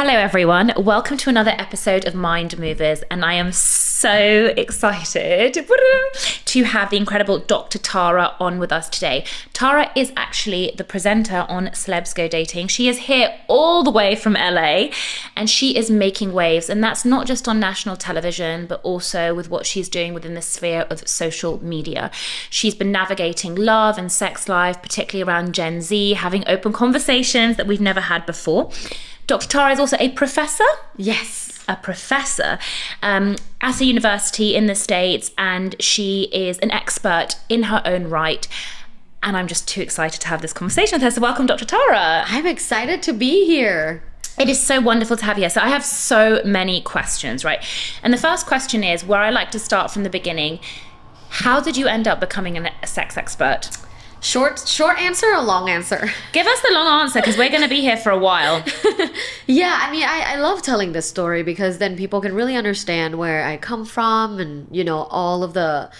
Hello everyone, welcome to another episode of Mind Movers, and I am so excited to have the incredible Dr. Tara on with us today. Tara is actually the presenter on Celebs Go Dating. She is here all the way from LA and she is making waves, and that's not just on national television but also with what she's doing within the sphere of social media. She's been navigating love and sex life, particularly around Gen Z, having open conversations that we've never had before. Dr. Tara is also a professor. Yes. A professor at a university in the States, and she is an expert in her own right. And I'm just too excited to have this conversation with her. So welcome, Dr. Tara. I'm excited to be here. It is so wonderful to have you here. So I have so many questions, right? And the first question is, where I like to start from the beginning, how did you end up becoming a sex expert? Short answer or long answer? Give us the long answer, because we're going to be here for a while. Yeah, I mean, I love telling this story because then people can really understand where I come from and, you know, all of the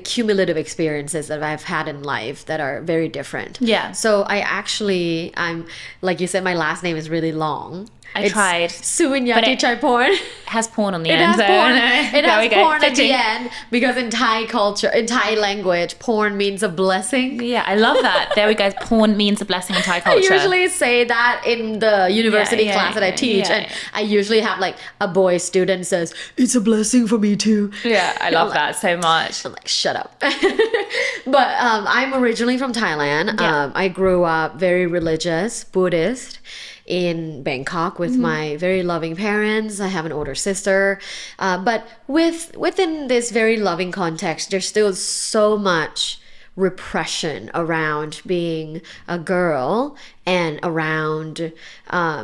cumulative experiences that I've had in life that are very different. Yeah. So I'm, like you said, my last name is really long. I tried. Suvinyati Chai Porn. It has porn on the It end. has porn. It has porn at the Fitting. end because in Thai culture, in Thai language, porn means a blessing. Yeah, I love that. There we go. Porn means a blessing in Thai culture. I usually say that in the university class that I teach, and I usually have like a boy student says, "It's a blessing for me too." Yeah, I love that so much. I'm like, shut up. But I'm originally from Thailand. Yeah. I grew up very religious, Buddhist, in Bangkok with my very loving parents. I have an older sister. But within this very loving context, there's still so much repression around being a girl and around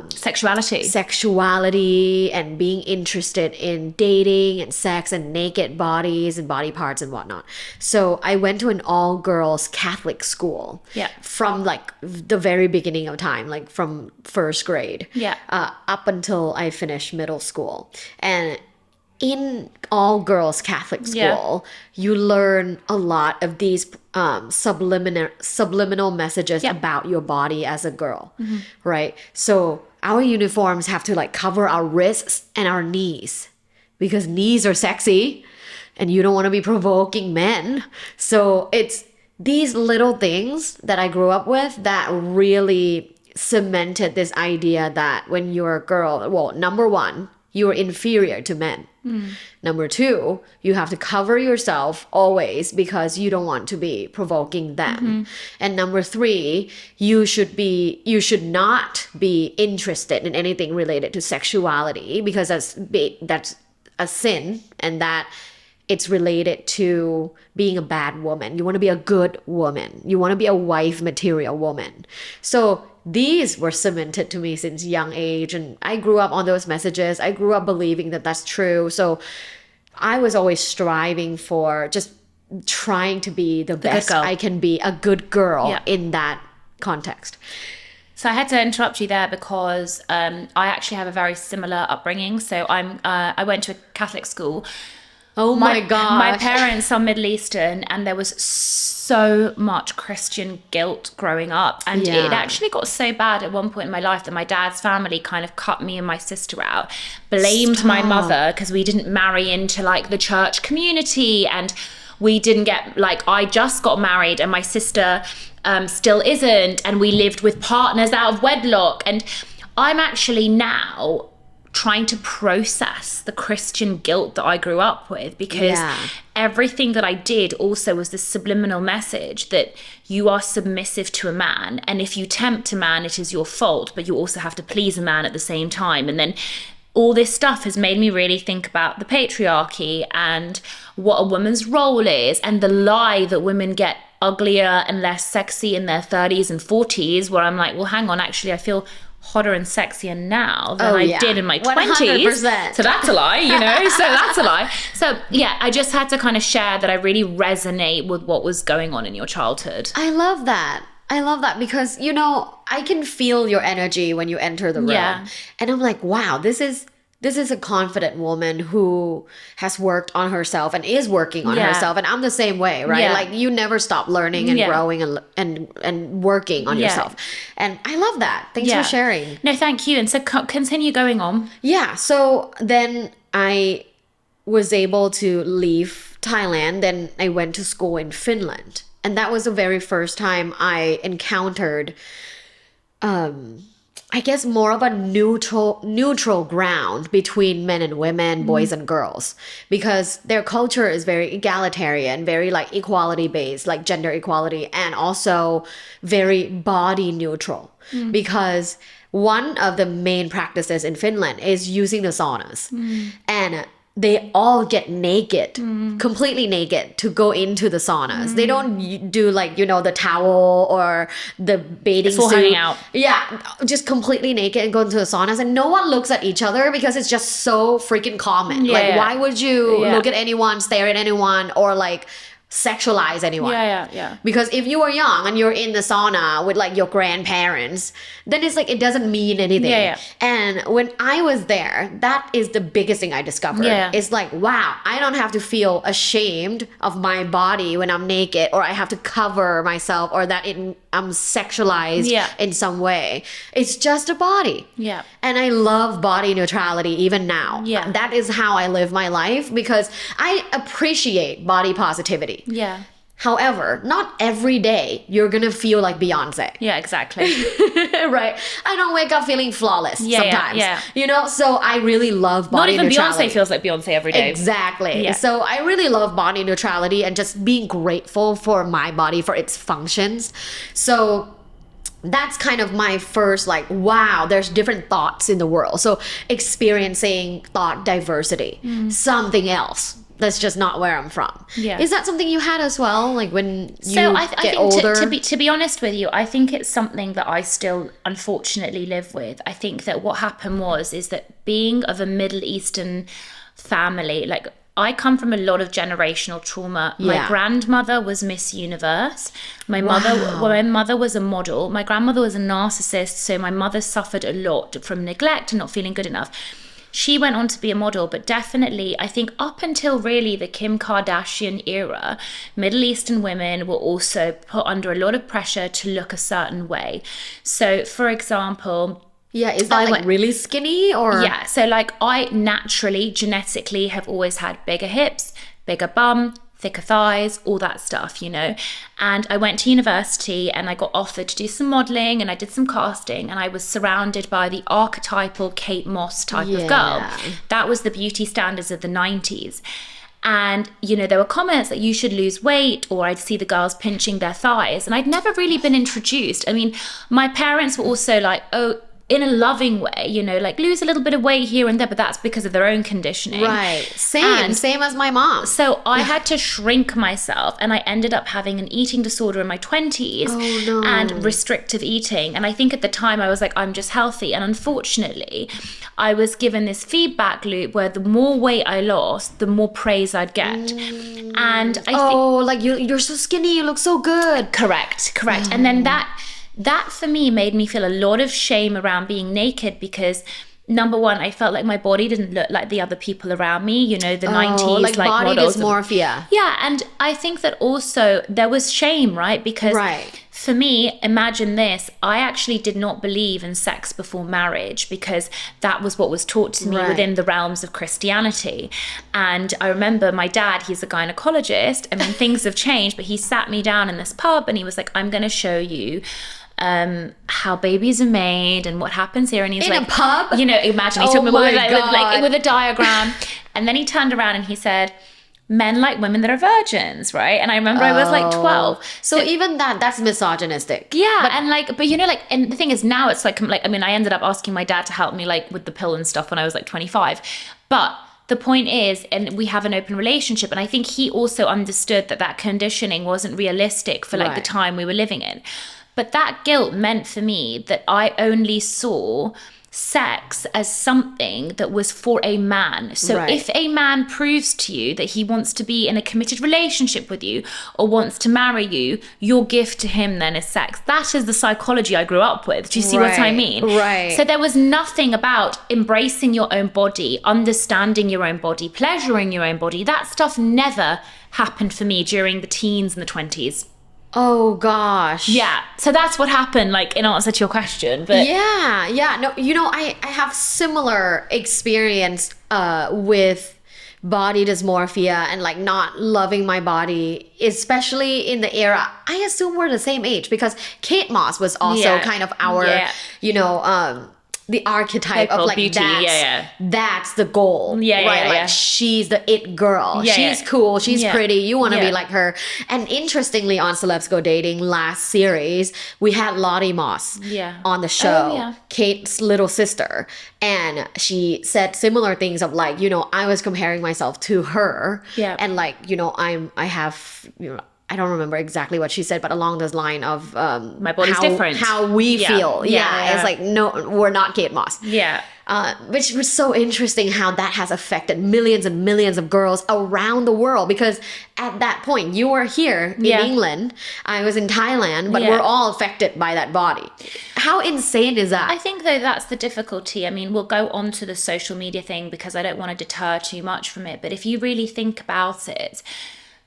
sexuality and being interested in dating and sex and naked bodies and body parts and whatnot. So I went to an all-girls Catholic school. Yeah. From like the very beginning of time, like from first grade. Yeah. Up until I finished middle school. And in all girls Catholic school, you learn a lot of these subliminal messages about your body as a girl, right? So our uniforms have to like cover our wrists and our knees because knees are sexy and you don't want to be provoking men. So it's these little things that I grew up with that really cemented this idea that when you're a girl, well, number one, you're inferior to men. Number two, you have to cover yourself always because you don't want to be provoking them. And number three, you should not be interested in anything related to sexuality because that's a sin, and that it's related to being a bad woman. You want to be a good woman. You want to be a wife material woman. So these were cemented to me since young age, and I grew up on those messages. I grew up believing that that's true. So I was always striving for just trying to be the best I can be, a good girl in that context. So I had to interrupt you there because I actually have a very similar upbringing. So I went to a Catholic school. Oh my God. My parents are Middle Eastern, and there was so much Christian guilt growing up. And it actually got so bad at one point in my life that my dad's family kind of cut me and my sister out, blamed my mother because we didn't marry into like the church community, and we didn't get, like, I just got married and my sister still isn't, and we lived with partners out of wedlock. And I'm actually now trying to process the Christian guilt that I grew up with, because everything that I did also was this subliminal message that you are submissive to a man, and if you tempt a man, it is your fault, but you also have to please a man at the same time. And then all this stuff has made me really think about the patriarchy and what a woman's role is, and the lie that women get uglier and less sexy in their 30s and 40s, where I'm like, well, hang on, actually I feel hotter and sexier now than I did in my 20s. 100%. So that's a lie, you know? So that's a lie. So yeah, I just had to kind of share that I really resonate with what was going on in your childhood. I love that. Because, you know, I can feel your energy when you enter the room. Yeah. And I'm like, wow, this is this is a confident woman who has worked on herself and is working on Yeah. herself. And I'm the same way, right? Yeah. Like you never stop learning and Yeah. growing and working on Yeah. yourself. And I love that. Thanks Yeah. for sharing. No, thank you. And so continue going on. Yeah. So then I was able to leave Thailand. Then I went to school in Finland. And that was the very first time I encountered I guess more of a neutral ground between men and women, boys and girls, because their culture is very egalitarian, very like equality based, like gender equality, and also very body neutral. Because one of the main practices in Finland is using the saunas, and they all get naked, completely naked, to go into the saunas. They don't do like, you know, the towel or the bathing It's all suit. hanging out. Yeah, just completely naked and go into the saunas, and no one looks at each other because it's just so freaking common. Yeah, like, yeah. why would you Yeah. look at anyone, stare at anyone, or like sexualize anyone? Yeah. Because if you are young and you're in the sauna with like your grandparents, then it's like it doesn't mean anything. Yeah. And when I was there, that is the biggest thing I discovered. Yeah. It's like, wow, I don't have to feel ashamed of my body when I'm naked, or I have to cover myself, or that I'm sexualized Yeah. in some way. It's just a body. Yeah. And I love body neutrality even now. Yeah. That is how I live my life, because I appreciate body positivity. Yeah. However, not every day you're gonna feel like Beyonce. Yeah, exactly. Right? I don't wake up feeling flawless sometimes. Yeah. You know, so I really love Not body even neutrality. Beyonce feels like Beyonce every day. Exactly. Yeah. So I really love body neutrality and just being grateful for my body, for its functions. So that's kind of my first, like, wow, there's different thoughts in the world. So experiencing thought diversity, something else. That's just not where I'm from. Yeah. Is that something you had as well? Like when you So I get think older? to be honest with you, I think it's something that I still unfortunately live with. I think that what happened is that being of a Middle Eastern family, like I come from a lot of generational trauma. Yeah. My grandmother was Miss Universe. My Wow. mother was a model. My grandmother was a narcissist, so my mother suffered a lot from neglect and not feeling good enough. She went on to be a model, but definitely, I think up until really the Kim Kardashian era, Middle Eastern women were also put under a lot of pressure to look a certain way. So, for example, Yeah, is that I like went- really skinny or? yeah, so like I naturally, genetically have always had bigger hips, bigger bum, thicker thighs, all that stuff, you know. And I went to university and I got offered to do some modeling and I did some casting, and I was surrounded by the archetypal Kate Moss type of girl. Yeah. That was the beauty standards of the 90s. And, you know, there were comments that you should lose weight, or I'd see the girls pinching their thighs. And I'd never really been introduced. I mean, my parents were also like, oh, in a loving way, you know, like lose a little bit of weight here and there, but that's because of their own conditioning. Right. Same as my mom. So I had to shrink myself, and I ended up having an eating disorder in my 20s Oh, no. and restrictive eating. And I think at the time I was like, I'm just healthy. And unfortunately, I was given this feedback loop where the more weight I lost, the more praise I'd get. And I think Oh, like you're so skinny, you look so good. correct. And then that for me made me feel a lot of shame around being naked, because number one, I felt like my body didn't look like the other people around me, you know, the 90s like body models. dysmorphia. Yeah, and I think that also there was shame, right? Because Right. for me, imagine this, I actually did not believe in sex before marriage, because that was what was taught to me Right. within the realms of Christianity. And I remember my dad, he's a gynecologist. I mean, things have changed, but he sat me down in this pub and he was like, I'm going to show you how babies are made and what happens here. And he's In like, a pub? you know, imagine he Oh took me my with, God. with a diagram. And then he turned around and he said, men like women that are virgins, right? And I remember I was like 12. So even that's misogynistic. Yeah, but you know, like, and the thing is now it's like, I mean, I ended up asking my dad to help me like with the pill and stuff when I was like 25. But the point is, and we have an open relationship, and I think he also understood that conditioning wasn't realistic for like the Right. time we were living in. But that guilt meant for me that I only saw sex as something that was for a man. So Right. if a man proves to you that he wants to be in a committed relationship with you or wants to marry you, your gift to him then is sex. That is the psychology I grew up with. Do you see what I Right. mean? Right. So there was nothing about embracing your own body, understanding your own body, pleasuring your own body. That stuff never happened for me during the teens and the 20s. Oh gosh. Yeah. So that's what happened, like, in answer to your question. But Yeah. No, I have similar experience with body dysmorphia and like not loving my body, especially in the era. I assume we're the same age because Kate Moss was also kind of our, the archetype of Typical like beauty, that's the goal, right? Like she's the it girl. She's cool. She's pretty. You want to be like her. And interestingly, on Celebs Go Dating last series, we had Lottie Moss on the show, Kate's little sister, and she said similar things of like, I was comparing myself to her, and like, I have, I don't remember exactly what she said, but along those line of my body's different. How we feel. Yeah. It's like, no, we're not Kate Moss. Yeah. Which was so interesting how that has affected millions and millions of girls around the world. Because at that point, you were here in England, I was in Thailand, but we're all affected by that body. How insane is that? I think, though, that's the difficulty. I mean, we'll go on to the social media thing because I don't want to deter too much from it. But if you really think about it,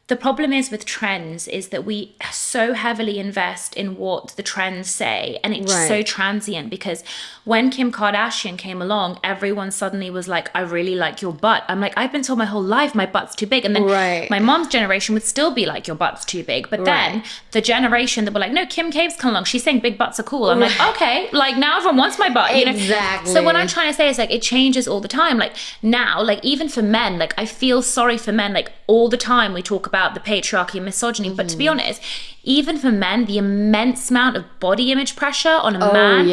the problem is with trends is that we so heavily invest in what the trends say, and it's so transient, because when Kim Kardashian came along, everyone suddenly was like, I really like your butt. I'm like, I've been told my whole life my butt's too big. And then my mom's generation would still be like, your butt's too big. But then the generation that were like, no, Kim K's come along, she's saying big butts are cool. I'm like, okay, like now everyone wants my butt, Exactly. So what I'm trying to say is like, it changes all the time. Like now, like even for men, like I feel sorry for men, like all the time we talk about the patriarchy and misogyny, but to be honest, even for men, the immense amount of body image pressure on a man,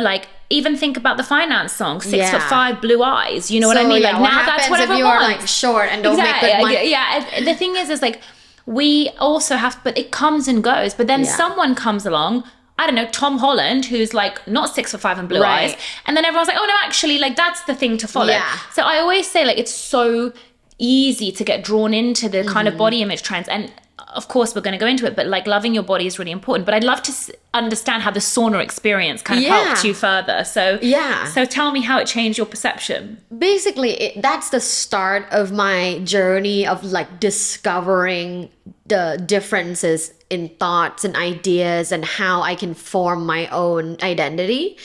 like even think about the Finance song, 6'5", blue eyes, you know what I mean? Like now that's what everyone wants. If you're like short and don't make good money? Yeah, the thing is like we also have, but it comes and goes, but then someone comes along, I don't know, Tom Holland, who's like not 6'5" and blue eyes, and then everyone's like, oh no, actually, like that's the thing to follow. So I always say like it's so easy to get drawn into the kind of body image trends, and of course we're going to go into it, but like loving your body is really important. But I'd love to understand how the sauna experience kind of helped you further. So so tell me how it changed your perception. Basically, that's the start of my journey of like discovering the differences in thoughts and ideas and how I can form my own identity.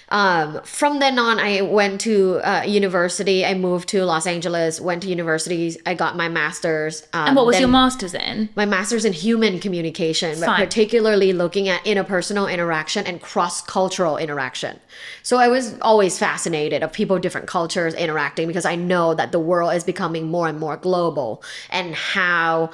From then on, I went to university. I moved to Los Angeles, went to university. I got my master's. And what was your master's in? My master's in human communication, but particularly looking at interpersonal interaction and cross-cultural interaction. So I was always fascinated of people, different cultures interacting, because I know that the world is becoming more and more global, and how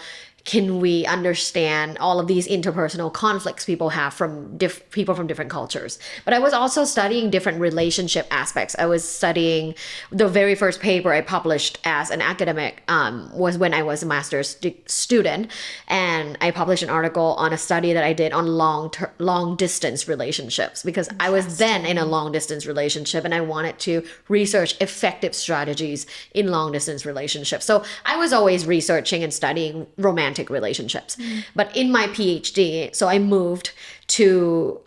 can we understand all of these interpersonal conflicts people have from people from different cultures. But I was also studying different relationship aspects. I was studying, the very first paper I published as an academic was when I was a master's student, and I published an article on a study that I did on long distance relationships, because I was then in a long distance relationship and I wanted to research effective strategies in long distance relationships. So I was always researching and studying romantic relationships. But in my PhD, so I moved to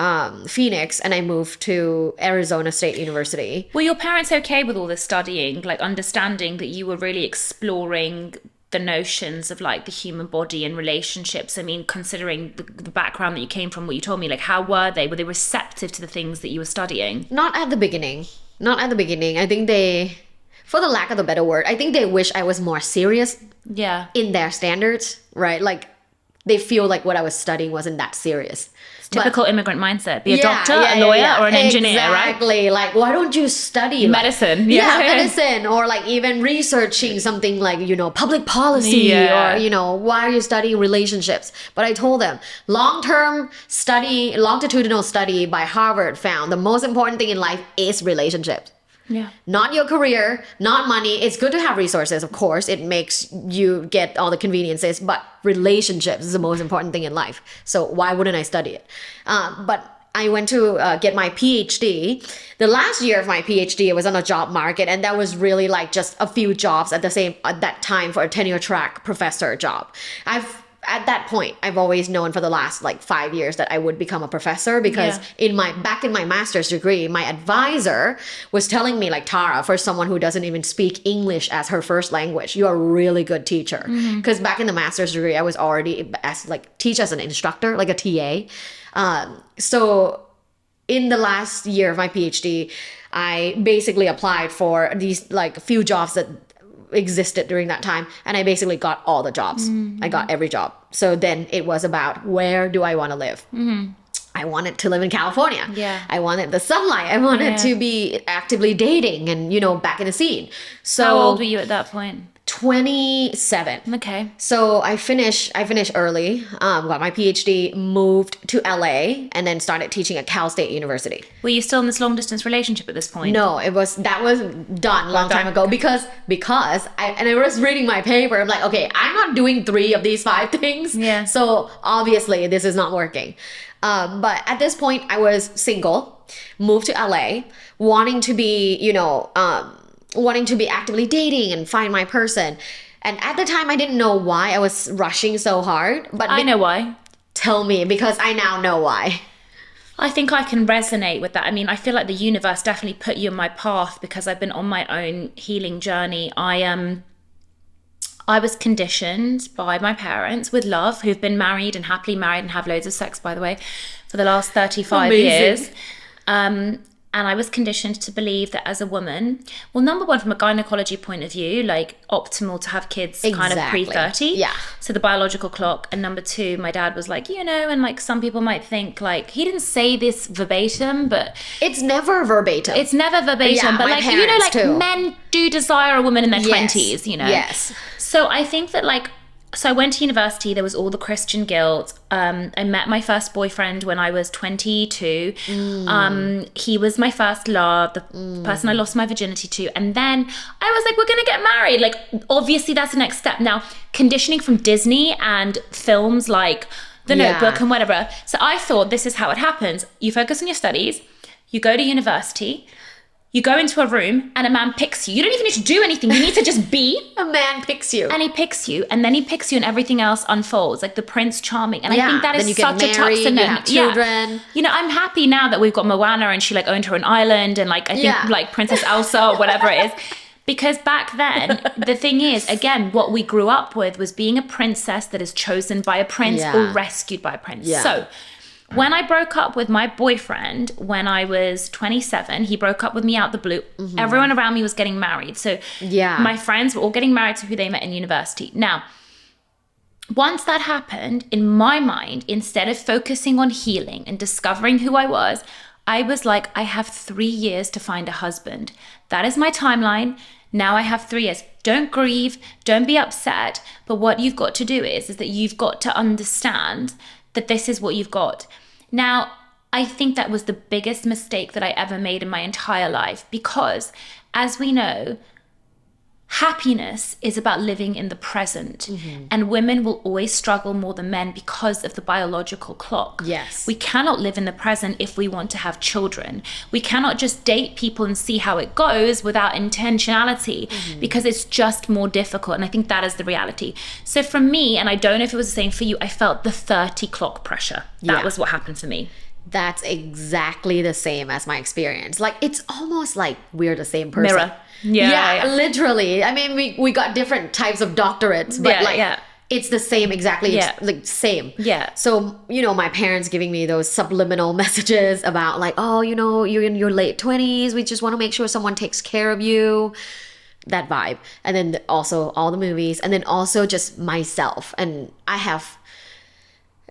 Phoenix and I moved to Arizona State University. Were your parents okay with all this studying, like understanding that you were really exploring the notions of like the human body and relationships? I mean, considering the background that you came from, what you told me, like how were they receptive to the things that you were studying? Not at the beginning. I think they, for the lack of a better word, I think they wish I was more serious in their standards, right? Like they feel like what I was studying wasn't that serious. It's typical immigrant mindset. Be a doctor, a lawyer, or an engineer, right? Exactly. Like, why don't you study medicine? Medicine, or like even researching something like, public policy, or, why are you studying relationships? But I told them, longitudinal study by Harvard found the most important thing in life is relationships. Yeah. Not your career, not money. It's good to have resources, of course. It makes you get all the conveniences, but relationships is the most important thing in life. So why wouldn't I study it? But I went to get my PhD. The last year of my PhD, I was on a job market, and that was really like just a few jobs at that time for a tenure track professor job. At that point, I've always known for the last like 5 years that I would become a professor, because back in my master's degree, my advisor was telling me, like, Tara, for someone who doesn't even speak English as her first language, you're a really good teacher. Because back in the master's degree, I was already teach as an instructor, like a TA. So in the last year of my PhD, I basically applied for these like few jobs that existed during that time, and I basically got all the jobs. I got every job. So then it was about, where do I want to live? I wanted to live in California. I wanted the sunlight. I wanted to be actively dating and, you know, back in the scene. So how old were you at that point? 27. Okay. So I finished early, got my PhD, moved to LA, and then started teaching at Cal State University. Were you still in this long distance relationship at this point? No, that was done a long time ago, because I was reading my paper. I'm like, okay, I'm not doing 3 of these 5 things. Yeah. So obviously this is not working. But at this point I was single, moved to LA, wanting to be, you know, wanting to be actively dating and find my person. And at the time, I didn't know why I was rushing so hard. But I know why. Tell me, because I now know why. I think I can resonate with that. I mean, I feel like the universe definitely put you on my path, because I've been on my own healing journey. I was conditioned by my parents with love, who've been married and happily married and have loads of sex, by the way, for the last 35 years. And I was conditioned to believe that as a woman, well, number one, from a gynecology point of view, like optimal to have kids kind of pre-30. Yeah. So the biological clock. And number two, my dad was like, you know, and like some people might think like, he didn't say this verbatim, but... It's never verbatim. Yeah, but like, you know, like too. Men do desire a woman in their 20s, you know? Yes. So I think that like, so I went to university, there was all the Christian guilt. I met my first boyfriend when I was 22. He was my first love, the person I lost my virginity to. And then I was like, we're gonna get married. Like, obviously that's the next step. Now, conditioning from Disney and films like The Notebook and whatever. So I thought this is how it happens. You focus on your studies, you go to university, you go into a room and a man picks you. You don't even need to do anything. You need to just be. A man picks you. And he picks you. And then he picks you and everything else unfolds. Like the Prince Charming. And I think that is such a touch. You have children. You know, I'm happy now that we've got Moana and she like owned her own island. And like, I think like Princess Elsa or whatever it is. Because back then, the thing is, again, what we grew up with was being a princess that is chosen by a prince or rescued by a prince. Yeah. So when I broke up with my boyfriend when I was 27, he broke up with me out the blue. Everyone around me was getting married. So my friends were all getting married to who they met in university. Now, once that happened, in my mind, instead of focusing on healing and discovering who I was like, I have 3 years to find a husband. That is my timeline. Now I have 3 years. Don't grieve. Don't be upset. But what you've got to do is that you've got to understand that this is what you've got. Now, I think that was the biggest mistake that I ever made in my entire life, because as we know, happiness is about living in the present. And women will always struggle more than men because of the biological clock. Yes. We cannot live in the present if we want to have children. We cannot just date people and see how it goes without intentionality, because it's just more difficult. And I think that is the reality. So for me, and I don't know if it was the same for you, I felt the 30 clock pressure. That was what happened for me. That's exactly the same as my experience. Like, it's almost like we're the same person. Mirror. Yeah, literally. I mean, we got different types of doctorates, but it's the same exactly. Yeah. It's like same. Yeah. So, you know, my parents giving me those subliminal messages about like, oh, you know, you're in your late 20s. We just want to make sure someone takes care of you. That vibe. And then also all the movies. And then also just myself. And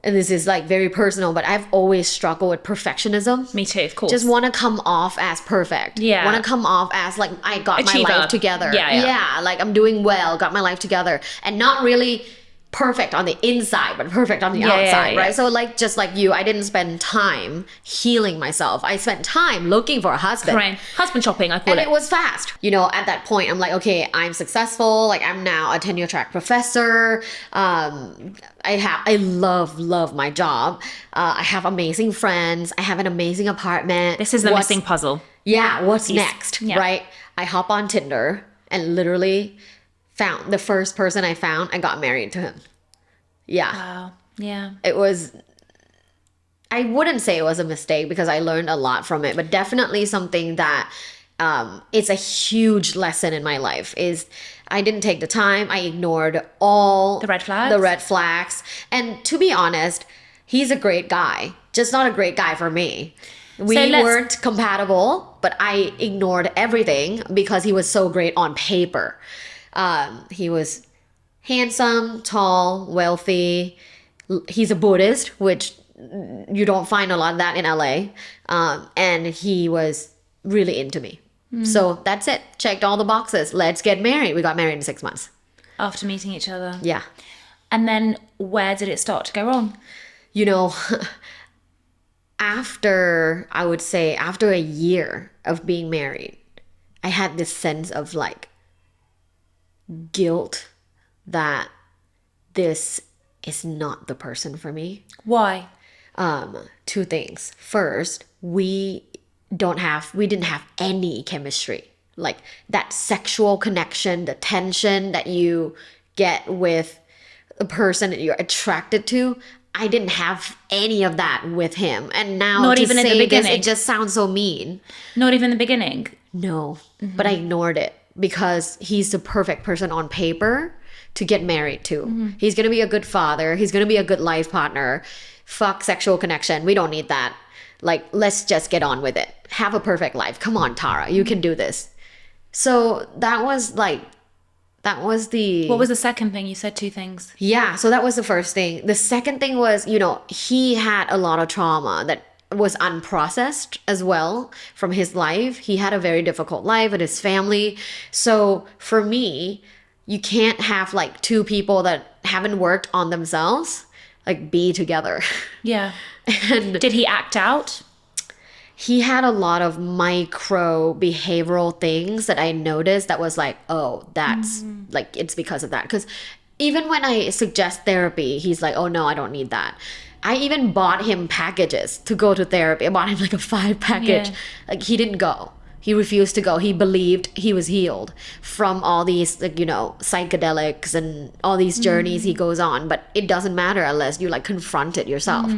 and this is like very personal, but I've always struggled with perfectionism. Me too, of course. Just want to come off as perfect. Yeah. Want to come off as like, I got Achiever. my life together. Yeah. Like I'm doing well, got my life together. And not really perfect on the inside but perfect on the outside, right? So like just like you, I didn't spend time healing myself. I spent time looking for a husband. Right. Husband shopping, I call And it. it was fast. You know, at that point, I'm like, okay, I'm successful. Like I'm now a tenure track professor. I love my job. I have amazing friends. I have an amazing apartment. This is the missing puzzle. Yeah, what's next, yeah. right? I hop on Tinder and literally found the first person I found and got married to him. Yeah. Wow. Yeah. It was, I wouldn't say it was a mistake because I learned a lot from it, but definitely something that it's a huge lesson in my life is I didn't take the time. I ignored all The red flags? The red flags. And to be honest, he's a great guy, just not a great guy for me. We weren't compatible, but I ignored everything because he was so great on paper. He was handsome, tall, wealthy. He's a Buddhist, which you don't find a lot of that in LA. And he was really into me. So that's it. Checked all the boxes. Let's get married. We got married in 6 months. After meeting each other. Yeah. And then where did it start to go wrong? You know, I would say after a year of being married, I had this sense of like guilt that this is not the person for me. Why? Two things. First, we didn't have any chemistry. Like that sexual connection, the tension that you get with a person that you're attracted to. I didn't have any of that with him. And now Not to even in the say this, beginning? it just sounds so mean. Not even the beginning? No, but I ignored it because he's the perfect person on paper to get married to. He's going to be a good father. He's going to be a good life partner. Fuck sexual connection. We don't need that. Like, let's just get on with it. Have a perfect life. Come on, Tara. You can do this. So that was the... What was the second thing? You said two things. Yeah, so that was the first thing. The second thing was, you know, he had a lot of trauma that was unprocessed as well from his life. He had a very difficult life with his family. So for me, you can't have like two people that haven't worked on themselves, like be together. Yeah. And did he act out? he had a lot of micro behavioral things that I noticed that was like, oh, that's like, it's because of that. Because even when I suggest therapy, he's like, oh no, I don't need that. I even bought him packages to go to therapy. I bought him like a 5 package. Yeah. Like he didn't go. He refused to go. He believed he was healed from all these, like, you know, psychedelics and all these journeys he goes on. But it doesn't matter unless you like confront it yourself.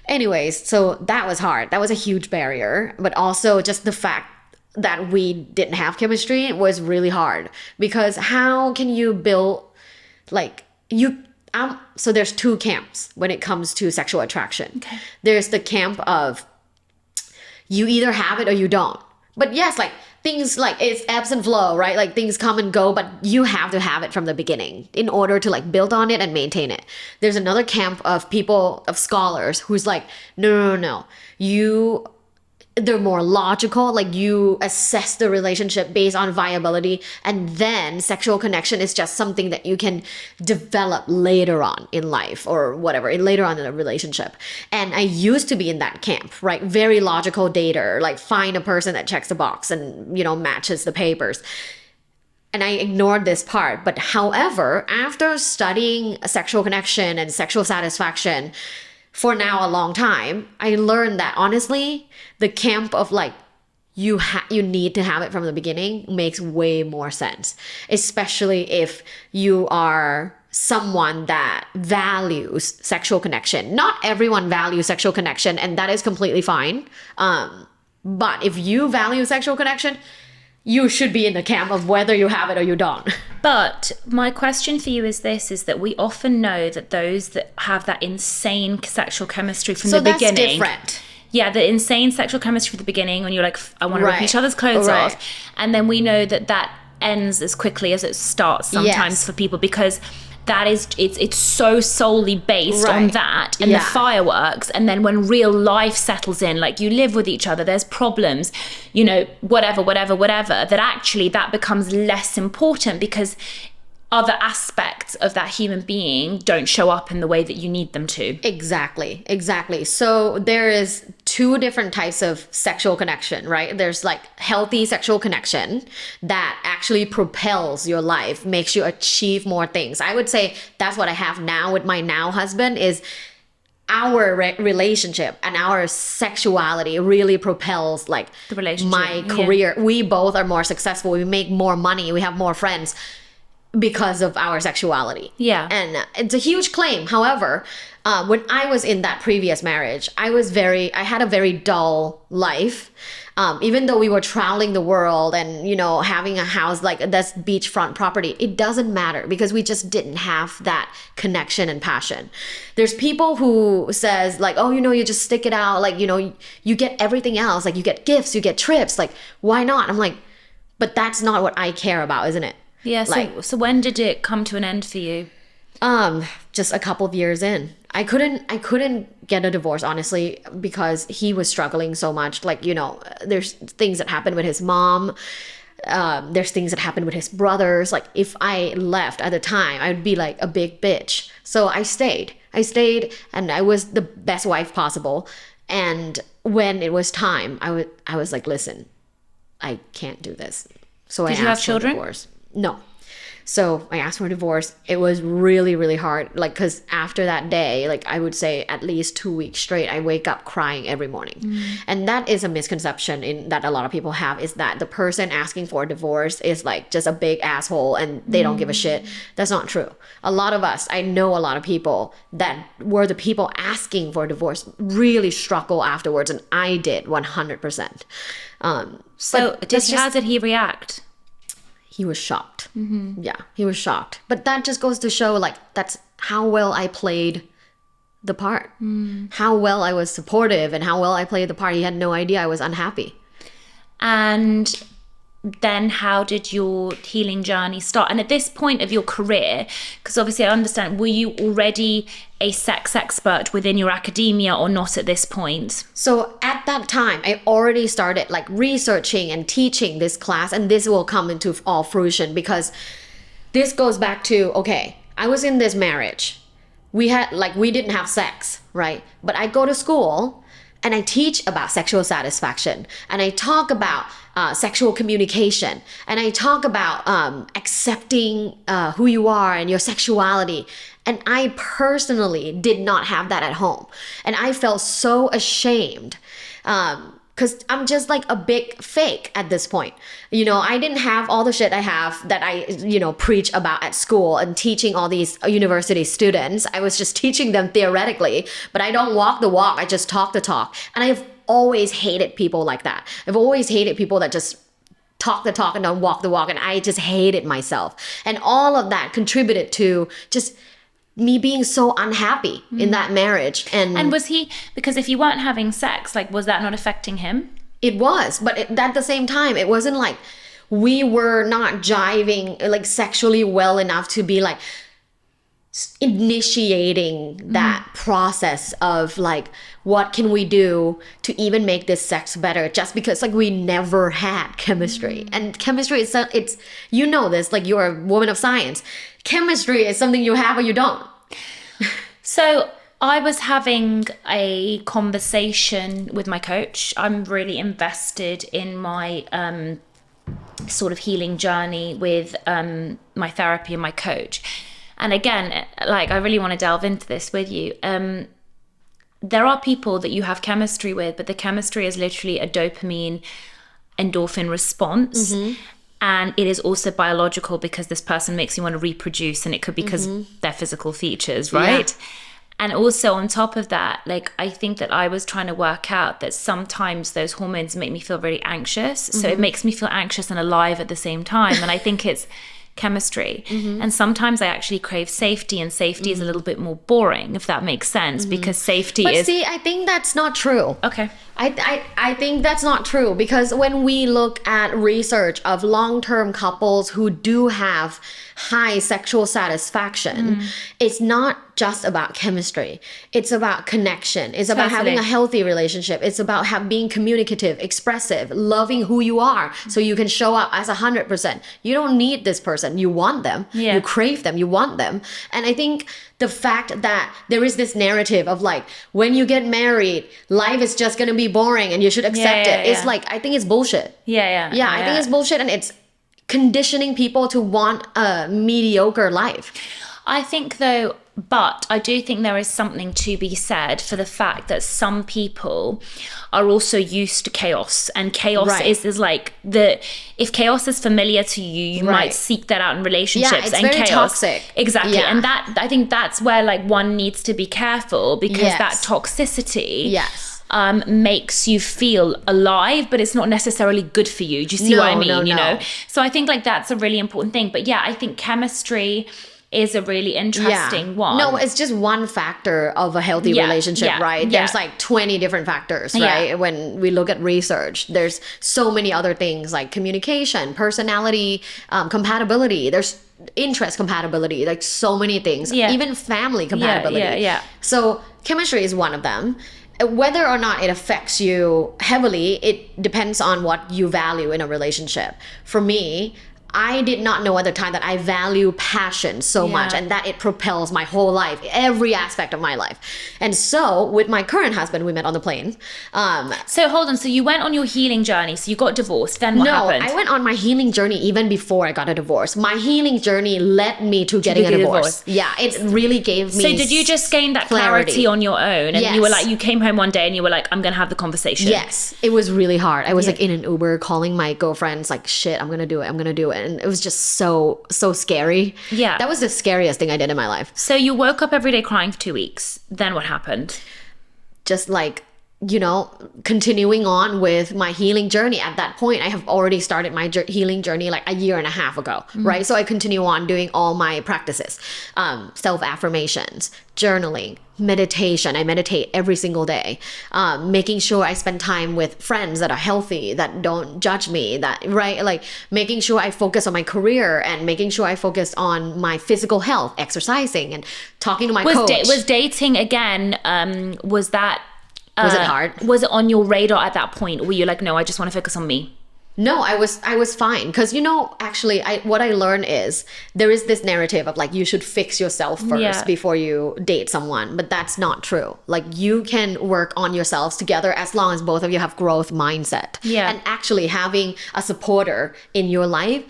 Anyways, so that was hard. That was a huge barrier. But also just the fact that we didn't have chemistry was really hard. Because how can you build, like, so there's 2 camps when it comes to sexual attraction. Okay. There's the camp of you either have it or you don't. But yes, like things like it's ebbs and flow, right? Like things come and go, but you have to have it from the beginning in order to like build on it and maintain it. There's another camp of people, of scholars who's like, no. They're more logical, like you assess the relationship based on viability, and then sexual connection is just something that you can develop later on in life or whatever, later on in a relationship. And I used to be in that camp, right? Very logical dater, like find a person that checks the box and, you know, matches the papers. And I ignored this part. But however, after studying sexual connection and sexual satisfaction for now a long time, I learned that honestly, the camp of like, you need to have it from the beginning makes way more sense, especially if you are someone that values sexual connection. Not everyone values sexual connection, and that is completely fine. But if you value sexual connection, you should be in the camp of whether you have it or you don't. But my question for you is this, is that we often know that those that have that insane sexual chemistry from the beginning. So that's different. Yeah, the insane sexual chemistry from the begining when you're like, I want to rip each other's clothes off. And then we know that that ends as quickly as it starts sometimes for people, because that is, it's so solely based on that and the fireworks. And then when real life settles in, like you live with each other, there's problems, you know, whatever, that actually that becomes less important, because other aspects of that human being don't show up in the way that you need them to. Exactly. So there is two different types of sexual connection, right? There's like healthy sexual connection that actually propels your life, makes you achieve more things. I would say that's what I have now with my now husband is our relationship and our sexuality really propels like The relationship, my career. Yeah. We both are more successful. We make more money. We have more friends because of our sexuality. Yeah. And it's a huge claim. However, when I was in that previous marriage, I had a very dull life. Even though we were traveling the world and, you know, having a house like that's beachfront property, it doesn't matter because we just didn't have that connection and passion. There's people who says like, oh, you know, you just stick it out. Like, you know, you get everything else. Like you get gifts, you get trips. Like, why not? I'm like, but that's not what I care about, isn't it? Yeah. So when did it come to an end for you? Just a couple of years in. I couldn't get a divorce, honestly, because he was struggling so much. Like, you know, there's things that happened with his mom. There's things that happened with his brothers. Like, if I left at the time, I would be like a big bitch. So I stayed and I was the best wife possible. And when it was time, I was like, listen, I can't do this. So Did you have children? Divorce. No. So I asked for a divorce. It was really, really hard. Like, because after that day, like I would say at least 2 weeks straight, I wake up crying every morning. And that is a misconception that a lot of people have, is that the person asking for a divorce is like just a big asshole and they don't give a shit. That's not true. A lot of us, I know a lot of people that were the people asking for a divorce really struggle afterwards. And I did 100%. How did he react? He was shocked. Yeah, he was shocked. But that just goes to show like that's how well I played the part. How well I was supportive and how well I played the part. He had no idea I was unhappy. And then how did your healing journey start? And at this point of your career, because obviously I understand, were you already a sex expert within your academia or not at this point? So at that time, I already started like researching and teaching this class, and this will come into all fruition because this goes back to, okay, I was in this marriage. We didn't have sex, right? But I go to school and I teach about sexual satisfaction and I talk about sexual communication and I talk about accepting who you are and your sexuality. And I personally did not have that at home. And I felt so ashamed because I'm just like a big fake at this point. You know, I didn't have all the shit I have that I, you know, preach about at school and teaching all these university students. I was just teaching them theoretically, but I don't walk the walk. I just talk the talk. And I've always hated people like that. I've always hated people that just talk the talk and don't walk the walk. And I just hated myself. And all of that contributed to just me being so unhappy in that marriage. And was he, because if you weren't having sex, like, was that not affecting him? It was, but at the same time, it wasn't like we were not jiving like sexually well enough to be like initiating that process of like, what can we do to even make this sex better? Just because like we never had chemistry. And chemistry is, it's, you know this, like you're a woman of science. Chemistry is something you have or you don't. So I was having a conversation with my coach. I'm really invested in my sort of healing journey with my therapy and my coach. And again, like, I really want to delve into this with you. There are people that you have chemistry with, but the chemistry is literally a dopamine endorphin response. And it is also biological because this person makes you want to reproduce, and it could be because their physical features, right? Yeah. And also on top of that, like, I think that I was trying to work out that sometimes those hormones make me feel really anxious. So it makes me feel anxious and alive at the same time. And I think it's chemistry. And sometimes I actually crave safety, and safety is a little bit more boring, if that makes sense, because safety but see, I think that's not true. Okay. I think that's not true, because when we look at research of long-term couples who do have high sexual satisfaction, it's not just about chemistry. It's about connection. It's about having a healthy relationship. It's about being communicative, expressive, loving who you are so you can show up as 100%. You don't need this person. You want them. Yeah. You crave them. You want them. And I think the fact that there is this narrative of like, when you get married, life is just going to be boring and you should accept it. It's like, I think it's bullshit. Yeah, I think it's bullshit, and it's conditioning people to want a mediocre life. I think though, but I do think there is something to be said for the fact that some people are also used to chaos, and chaos is like if chaos is familiar to you, you might seek that out in relationships. Yeah, it's and very chaos, toxic. Exactly. Yeah. And that, I think that's where like one needs to be careful, because that toxicity makes you feel alive, but it's not necessarily good for you. Do you see what I mean? You know? So I think like that's a really important thing. But yeah, I think chemistry is a really interesting one. No, it's just one factor of a healthy relationship, right? There's like 20 different factors, right? When we look at research, there's so many other things like communication, personality, compatibility. There's interest compatibility, like so many things, even family compatibility. So chemistry is one of them. Whether or not it affects you heavily, it depends on what you value in a relationship. For me, I did not know at the time that I value passion so much, and that it propels my whole life, every aspect of my life. And so with my current husband, we met on the plane. So hold on. So you went on your healing journey. So you got divorced. Then what happened? No, I went on my healing journey even before I got a divorce. My healing journey led me to getting a divorce. Yeah, it really gave me. So did you just gain that clarity on your own? And you were like, you came home one day and you were like, I'm going to have the conversation. Yes, it was really hard. I was like in an Uber calling my girlfriends like, shit, I'm going to do it. I'm going to do it. And it was just so scary. Yeah. That was the scariest thing I did in my life. So you woke up every day crying for 2 weeks. Then what happened? Just like, you know, continuing on with my healing journey. At that point, I have already started my healing journey like a year and a half ago, right? So I continue on doing all my practices, self-affirmations, journaling, meditation. I meditate every single day, making sure I spend time with friends that are healthy, that don't judge me, that, right? Like making sure I focus on my career and making sure I focus on my physical health, exercising and talking to my coach. Was dating again, was it hard? Was it on your radar at that point? Or were you like, no, I just want to focus on me? No, I was fine. Because, you know, actually, what I learned is there is this narrative of like, you should fix yourself first before you date someone. But that's not true. Like, you can work on yourselves together as long as both of you have growth mindset. Yeah. And actually having a supporter in your life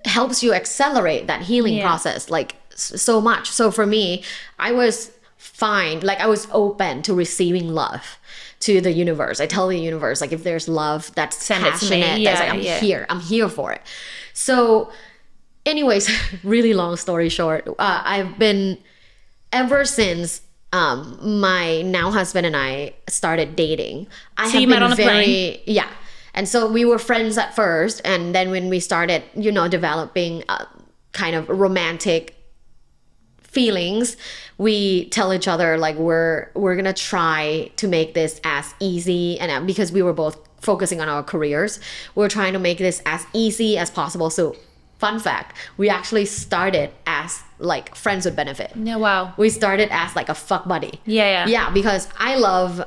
helps you accelerate that healing process, like so much. So for me, I was fine. Like, I was open to receiving love to the universe. I tell the universe, like, if there's love that's send passionate, it to me. that's like, I'm here for it. So anyways, really long story short, I've been, ever since my now husband and I started dating, you met on a plane? Yeah. And so we were friends at first, and then when we started, you know, developing kind of romantic feelings, we tell each other like we're gonna try to make this as easy, and because we were both focusing on our careers, we're trying to make this as easy as possible. So fun fact, we actually started as like friends with benefit. Yeah, wow. We started as like a fuck buddy. Yeah, because I love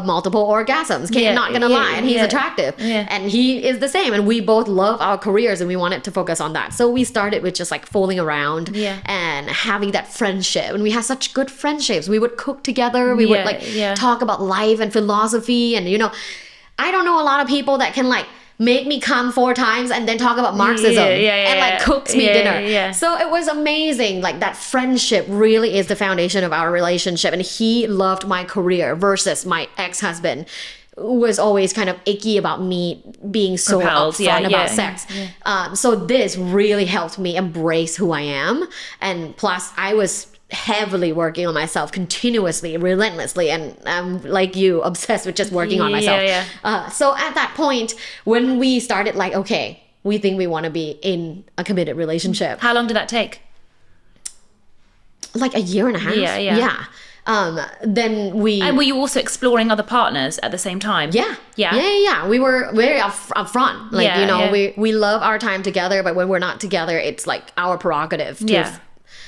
multiple orgasms. Not gonna lie, and he's attractive, and he is the same, and we both love our careers, and we wanted to focus on that. So we started with just like fooling around and having that friendship, and we had such good friendships. We would cook together. We would talk about life and philosophy, and I don't know a lot of people that can like make me come 4 times and then talk about Marxism and like cooks me dinner. So it was amazing. Like that friendship really is the foundation of our relationship. And he loved my career versus my ex-husband was always kind of icky about me being so upfront about sex. So this really helped me embrace who I am. And plus I was heavily working on myself continuously, relentlessly, and I'm like you, obsessed with just working on myself. So at that point, when we started like, okay, we think we want to be in a committed relationship. How long did that take? Like a year and a half. then we... And were you also exploring other partners at the same time? Yeah. We were very upfront. Like, we love our time together, but when we're not together, it's like our prerogative to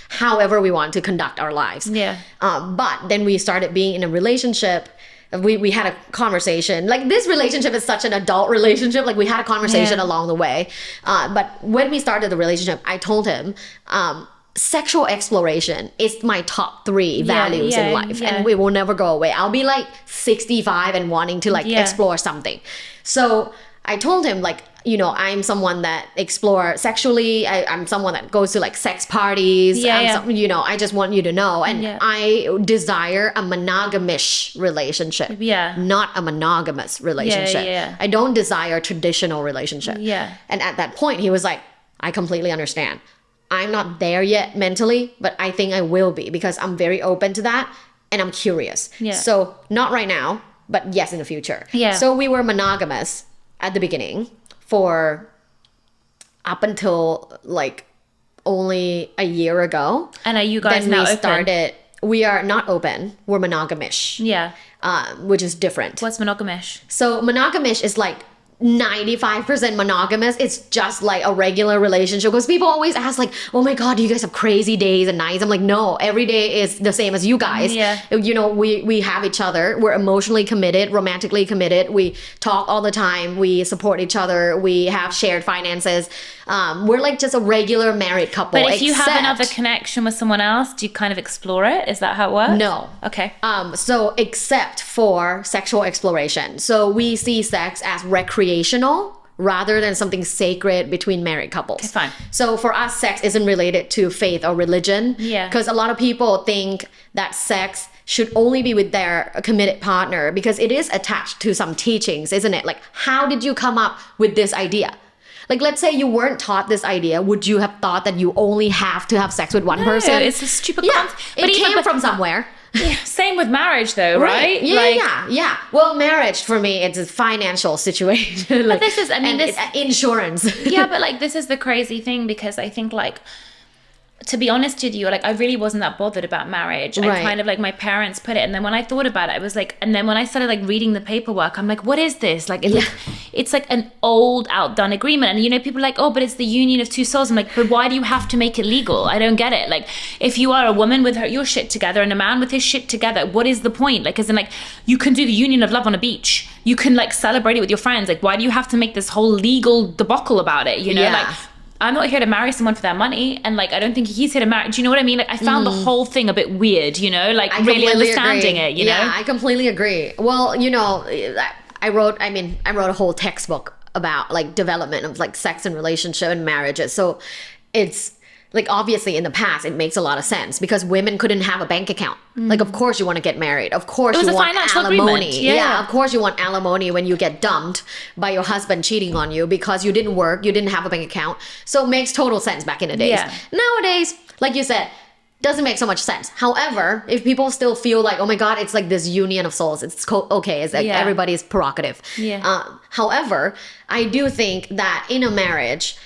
however we want to conduct our lives. But then we started being in a relationship. We had a conversation. Like, this relationship is such an adult relationship. Like, we had a conversation along the way. But when we started the relationship, I told him, sexual exploration is my top 3 values in life. And we will never go away. I'll be like 65 and wanting to like explore something. So I told him, like, I'm someone that explore sexually. I'm someone that goes to like sex parties. I just want you to know. And I desire a monogamish relationship, not a monogamous relationship. I don't desire a traditional relationship. And at that point, he was like, I completely understand. I'm not there yet mentally, but I think I will be, because I'm very open to that and I'm curious. So not right now, but yes, in the future. So we were monogamous at the beginning for up until like only a year ago. And are you guys now open? We are not open. We're monogamish. Which is different. What's monogamish? So monogamish is like 95% monogamous. It's just like a regular relationship, because people always ask like, oh my god, do you guys have crazy days and nights? I'm like, no, every day is the same as you guys. We have each other. We're emotionally committed, romantically committed. We talk all the time. We support each other. We have shared finances. We're like just a regular married couple. But if you have another connection with someone else, do you kind of explore it? Is that how it works? No. Okay. So except for sexual exploration. So we see sex as recreational rather than something sacred between married couples. Okay, fine. So for us, sex isn't related to faith or religion. Because a lot of people think that sex should only be with their committed partner, because it is attached to some teachings, isn't it? Like, how did you come up with this idea? Like, let's say you weren't taught this idea. Would you have thought that you only have to have sex with one person? It's a stupid concept. But it came from somewhere. Same with marriage though, right? Yeah. Well, marriage for me, it's a financial situation. But this is, this insurance. But like, this is the crazy thing, because I think, like, to be honest with you, like, I really wasn't that bothered about marriage. I kind of, like, my parents put it, and then when I thought about it, I was like, and then when I started like reading the paperwork, I'm like, what is this? Like, it's like an old, outdone agreement. And people are like, oh, but it's the union of two souls. I'm like, but why do you have to make it legal? I don't get it. Like, if you are a woman with your shit together and a man with his shit together, what is the point? Like, as in, like, you can do the union of love on a beach. You can like celebrate it with your friends. Like, why do you have to make this whole legal debacle about it? Like, I'm not here to marry someone for their money, and like, I don't think he's here to marry. Do you know what I mean? Like, I found the whole thing a bit weird, like, really understanding it, Yeah, I completely agree. Well, I wrote a whole textbook about like development of like sex and relationship and marriages. So it's like, obviously in the past it makes a lot of sense, because women couldn't have a bank account. Like, of course you want to get married. Of course you want alimony. Of course you want alimony when you get dumped by your husband cheating on you because you didn't work, you didn't have a bank account. So it makes total sense back in the days. Nowadays, like you said, doesn't make so much sense. However, if people still feel like, oh my god, it's like this union of souls, it's okay, it's like everybody's prerogative. However, I do think that in a marriage,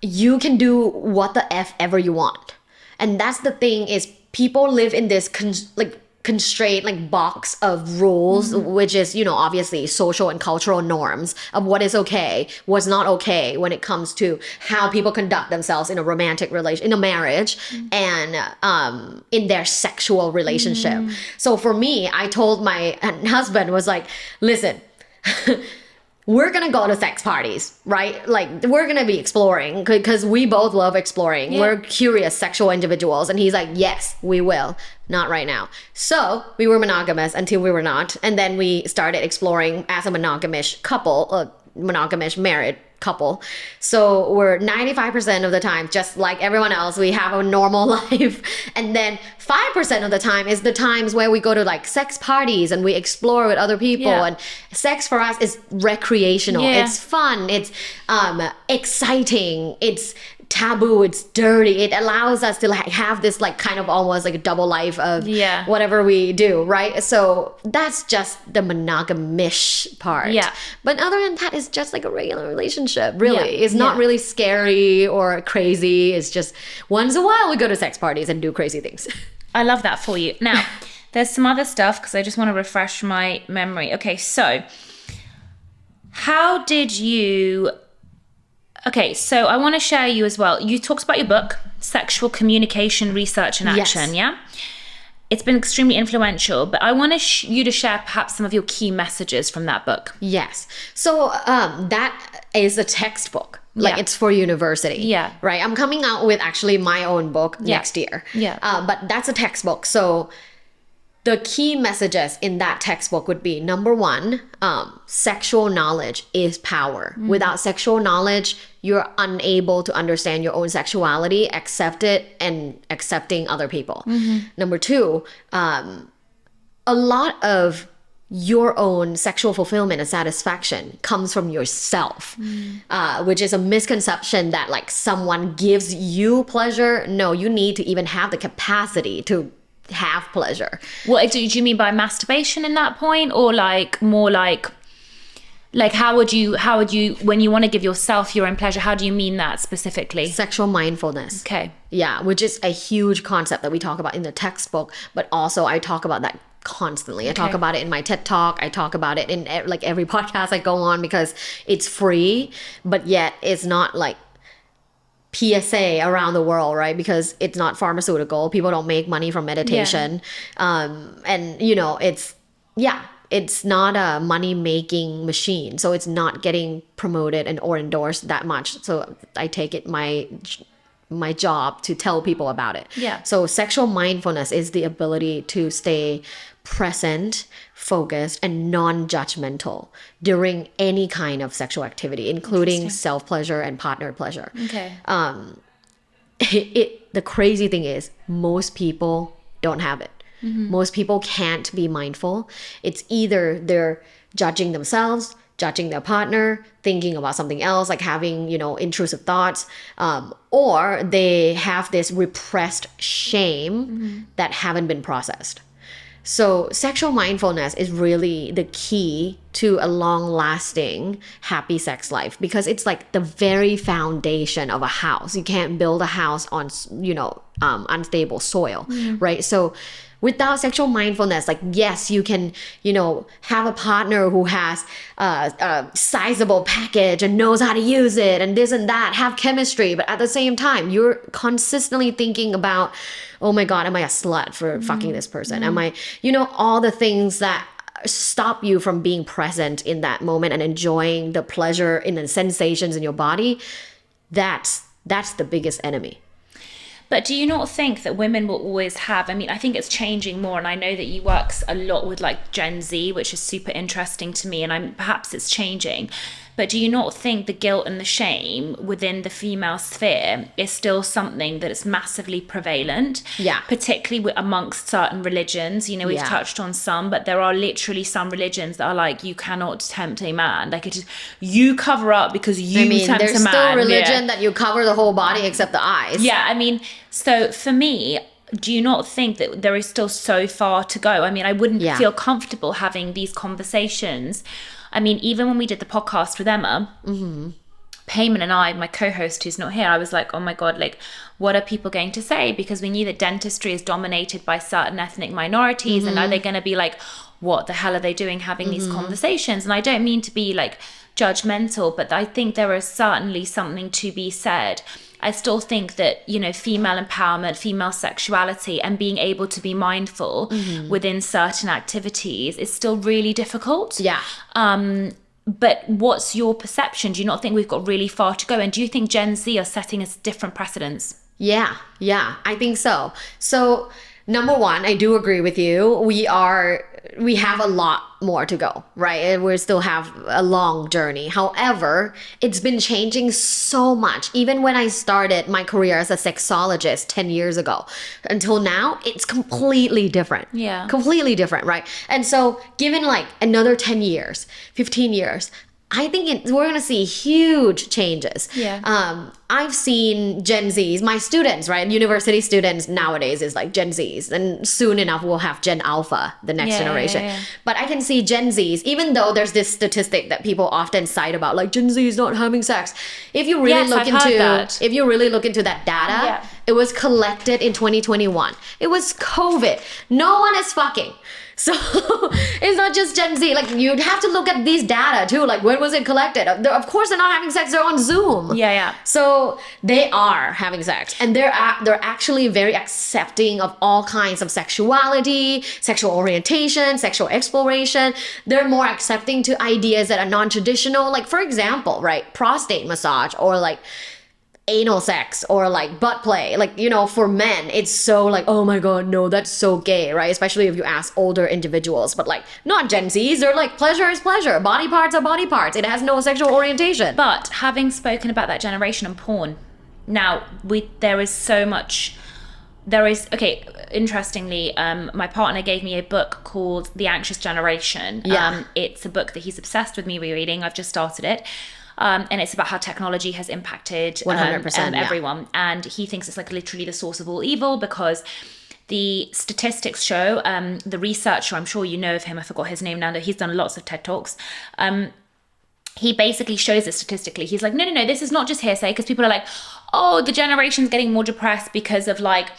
you can do what the F ever you want. And that's the thing, is people live in this constraint, like, box of rules, which is, obviously social and cultural norms of what is okay, what's not okay when it comes to how people conduct themselves in a romantic relation, in a marriage, and in their sexual relationship. So for me, I told my husband, was like, listen, we're gonna go to sex parties, right? Like, we're gonna be exploring, because we both love exploring. We're curious sexual individuals. And he's like, yes, we will. Not right now. So we were monogamous until we were not. And then we started exploring as a monogamish couple, a monogamish married couple. So we're 95% of the time, just like everyone else, we have a normal life. And then 5% of the time is the times where we go to like sex parties and we explore with other people. And sex for us is recreational. It's fun. It's exciting. It's taboo, it's dirty. It allows us to like have this like kind of almost like a double life of whatever we do, right? So that's just the monogamish part. But other than that, it's just like a regular relationship, really. It's not really scary or crazy. It's just once in a while we go to sex parties and do crazy things. I love that for you. Now, There's some other stuff because I just want to refresh my memory. Okay, so how did you... Okay, so I want to share you as well. You talked about your book, Sexual Communication, Research and Action, yeah? It's been extremely influential, but I want you to share perhaps some of your key messages from that book. Yes. So that is a textbook. Like it's for university. Yeah. Right? I'm coming out with actually my own book next year. Yeah. But that's a textbook. So the key messages in that textbook would be, number one, sexual knowledge is power. Without sexual knowledge, you're unable to understand your own sexuality, accept it, and accepting other people. Number two, a lot of your own sexual fulfillment and satisfaction comes from yourself, which is a misconception that like someone gives you pleasure. No, you need to even have the capacity to have pleasure. What do you mean by masturbation in that point, or like more like how would you when you want to give yourself your own pleasure, how do you mean that specifically? Sexual mindfulness. Okay. Yeah, which is a huge concept that we talk about in the textbook, but also I talk about that constantly. I talk about it in my TED Talk. I talk about it in like every podcast I go on because it's free, but yet it's not like PSA around the world, right? Because it's not pharmaceutical. People don't make money from meditation. And you know, it's not a money making machine. So it's not getting promoted and or endorsed that much. So I take it my job to tell people about it. Yeah. So sexual mindfulness is the ability to stay present, focused, and non-judgmental during any kind of sexual activity, including self-pleasure and partner pleasure. Okay. The crazy thing is most people don't have it. Most people can't be mindful. It's either they're judging themselves, judging their partner, thinking about something else, like having, you know, intrusive thoughts, or they have this repressed shame that haven't been processed. So sexual mindfulness is really the key to a long-lasting, happy sex life because it's like the very foundation of a house. You can't build a house on, you know, unstable soil, right? So without sexual mindfulness, like, yes, you can, you know, have a partner who has a sizable package and knows how to use it and this and that, have chemistry. But at the same time, you're consistently thinking about, oh my God, am I a slut for fucking this person? Am I, you know, all the things that stop you from being present in that moment and enjoying the pleasure in the sensations in your body. That's the biggest enemy. But do you not think that women will always have, I mean, I think it's changing more, and I know that you work a lot with like Gen Z, which is super interesting to me, and perhaps it's changing. But do you not think the guilt and the shame within the female sphere is still something that is massively prevalent? Yeah. Particularly amongst certain religions. You know, we've touched on some, but there are literally some religions that are like, you cannot tempt a man. Like, it is, you cover up because you tempt a man. There's still religion that you cover the whole body except the eyes. Yeah, I mean, so for me, do you not think that there is still so far to go? I mean, I wouldn't feel comfortable having these conversations. I mean, even when we did the podcast with Emma, Payman and I, my co-host who's not here, I was like, oh my God, like, what are people going to say? Because we knew that dentistry is dominated by certain ethnic minorities. And are they going to be like, what the hell are they doing having these conversations? And I don't mean to be like judgmental, but I think there is certainly something to be said. I still think that, you know, female empowerment, female sexuality, and being able to be mindful within certain activities is still really difficult. Yeah. But what's your perception? Do you not think we've got really far to go? And do you think Gen Z are setting us different precedents? Yeah, I think so. So, number one, I do agree with you. We have a lot more to go, right? And we still have a long journey. However, it's been changing so much. Even when I started my career as a sexologist 10 years ago, until now, it's completely different. Yeah. Completely different, right? And so given like another 10 years, 15 years, I think we're going to see huge changes. Yeah. I've seen Gen Zs, my students, right? University students nowadays is like Gen Zs. And soon enough, we'll have Gen Alpha, the next generation. Yeah. But I can see Gen Zs, even though there's this statistic that people often cite about like Gen Z is not having sex. If you really look into that data, It was collected in 2021. It was COVID. No one is fucking. So it's not just Gen Z. Like, you'd have to look at these data too. Like, when was it collected? Of course they're not having sex. They're on Zoom. Yeah. So they are having sex, and they're actually very accepting of all kinds of sexuality, sexual orientation, sexual exploration. They're more accepting to ideas that are non-traditional. Like, for example, right, prostate massage, or like anal sex, or like butt play. Like, you know, for men it's so like, oh my god, no, that's so gay, right? Especially if you ask older individuals. But like, not Gen Zs. They're like, pleasure is pleasure, body parts are body parts, it has no sexual orientation. But having spoken about that generation and porn, now there is okay, interestingly, my partner gave me a book called The Anxious Generation. It's a book that he's obsessed with me rereading. I've just started it. And it's about how technology has impacted 100%, everyone. And he thinks it's like literally the source of all evil, because the statistics show, the researcher, I'm sure you know of him, I forgot his name now, that he's done lots of TED Talks. He basically shows it statistically. He's like, no, this is not just hearsay, because people are like, oh, the generation's getting more depressed because of like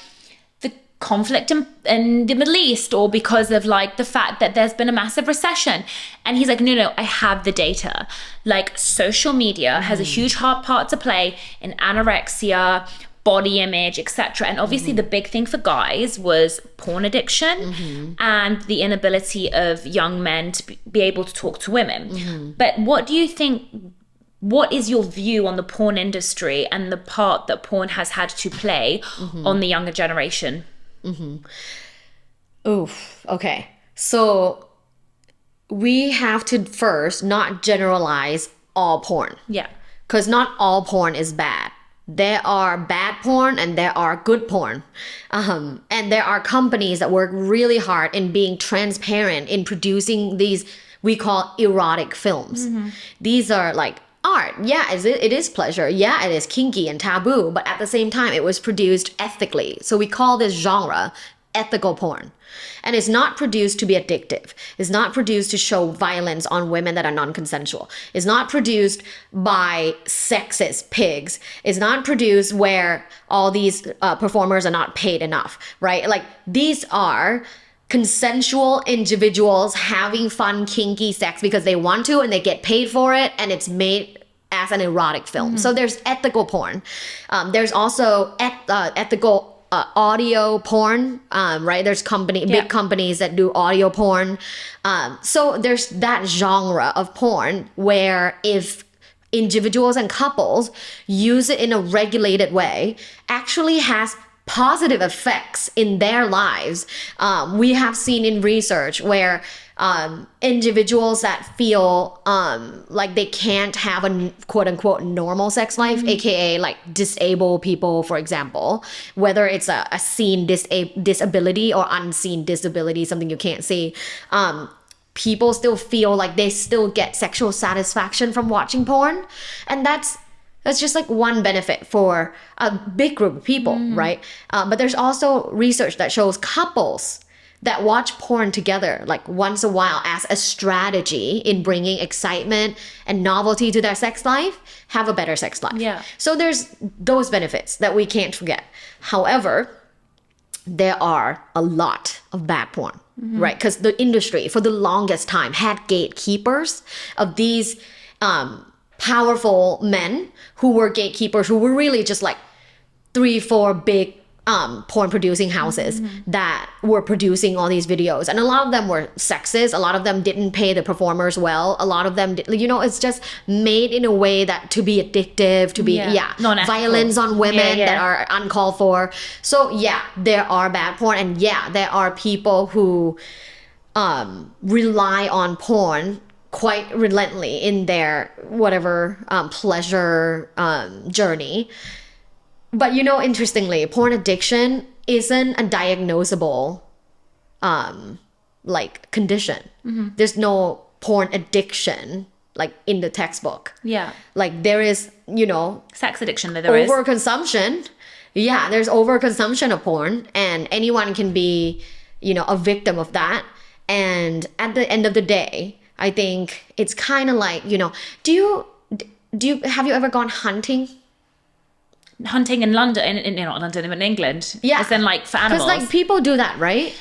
the conflict in the Middle East, or because of like the fact that there's been a massive recession. And he's like, no, I have the data. Like, social media has a huge hard part to play in anorexia, body image, etc. And obviously the big thing for guys was porn addiction and the inability of young men to be able to talk to women. But what do you think, what is your view on the porn industry and the part that porn has had to play on the younger generation? Oof. Okay. So we have to first not generalize all porn. Yeah. Because not all porn is bad. There are bad porn and there are good porn. And there are companies that work really hard in being transparent in producing these, we call erotic films. These are like art. Yeah, it is pleasure. Yeah, it is kinky and taboo. But at the same time, it was produced ethically. So we call this genre ethical porn. And it's not produced to be addictive. It's not produced to show violence on women that are non-consensual. It's not produced by sexist pigs. It's not produced where all these performers are not paid enough, right? Like, these are consensual individuals having fun, kinky sex because they want to and they get paid for it, and it's made as an erotic film. So there's ethical porn. There's also ethical audio porn, right? There's big companies that do audio porn. So there's that genre of porn where if individuals and couples use it in a regulated way, actually has positive effects in their lives. We have seen in research where individuals that feel like they can't have a quote unquote normal sex life, aka like disabled people, for example, whether it's a seen disability or unseen disability, something you can't see, people still feel like they still get sexual satisfaction from watching porn. And that's just like one benefit for a big group of people, right? But there's also research that shows couples that watch porn together like once a while as a strategy in bringing excitement and novelty to their sex life have a better sex life. Yeah. So there's those benefits that we can't forget. However, there are a lot of bad porn, right? Because the industry for the longest time had gatekeepers of these powerful men who were gatekeepers, who were really just like 3-4 big porn producing houses that were producing all these videos. And a lot of them were sexist. A lot of them didn't pay the performers well. A lot of them, it's just made in a way that to be addictive, to be, violence on women that are uncalled for. So there are bad porn, and there are people who rely on porn quite relentlessly in their whatever pleasure journey. But interestingly, porn addiction isn't a diagnosable like condition. There's no porn addiction like in the textbook. Yeah. Like there is, sex addiction, though there is. Overconsumption. Yeah, there's overconsumption of porn, and anyone can be, a victim of that. And at the end of the day, I think it's kind of like, have you ever gone hunting? hunting in London, not London, in England. Yeah. As in like for animals. Because like people do that, right?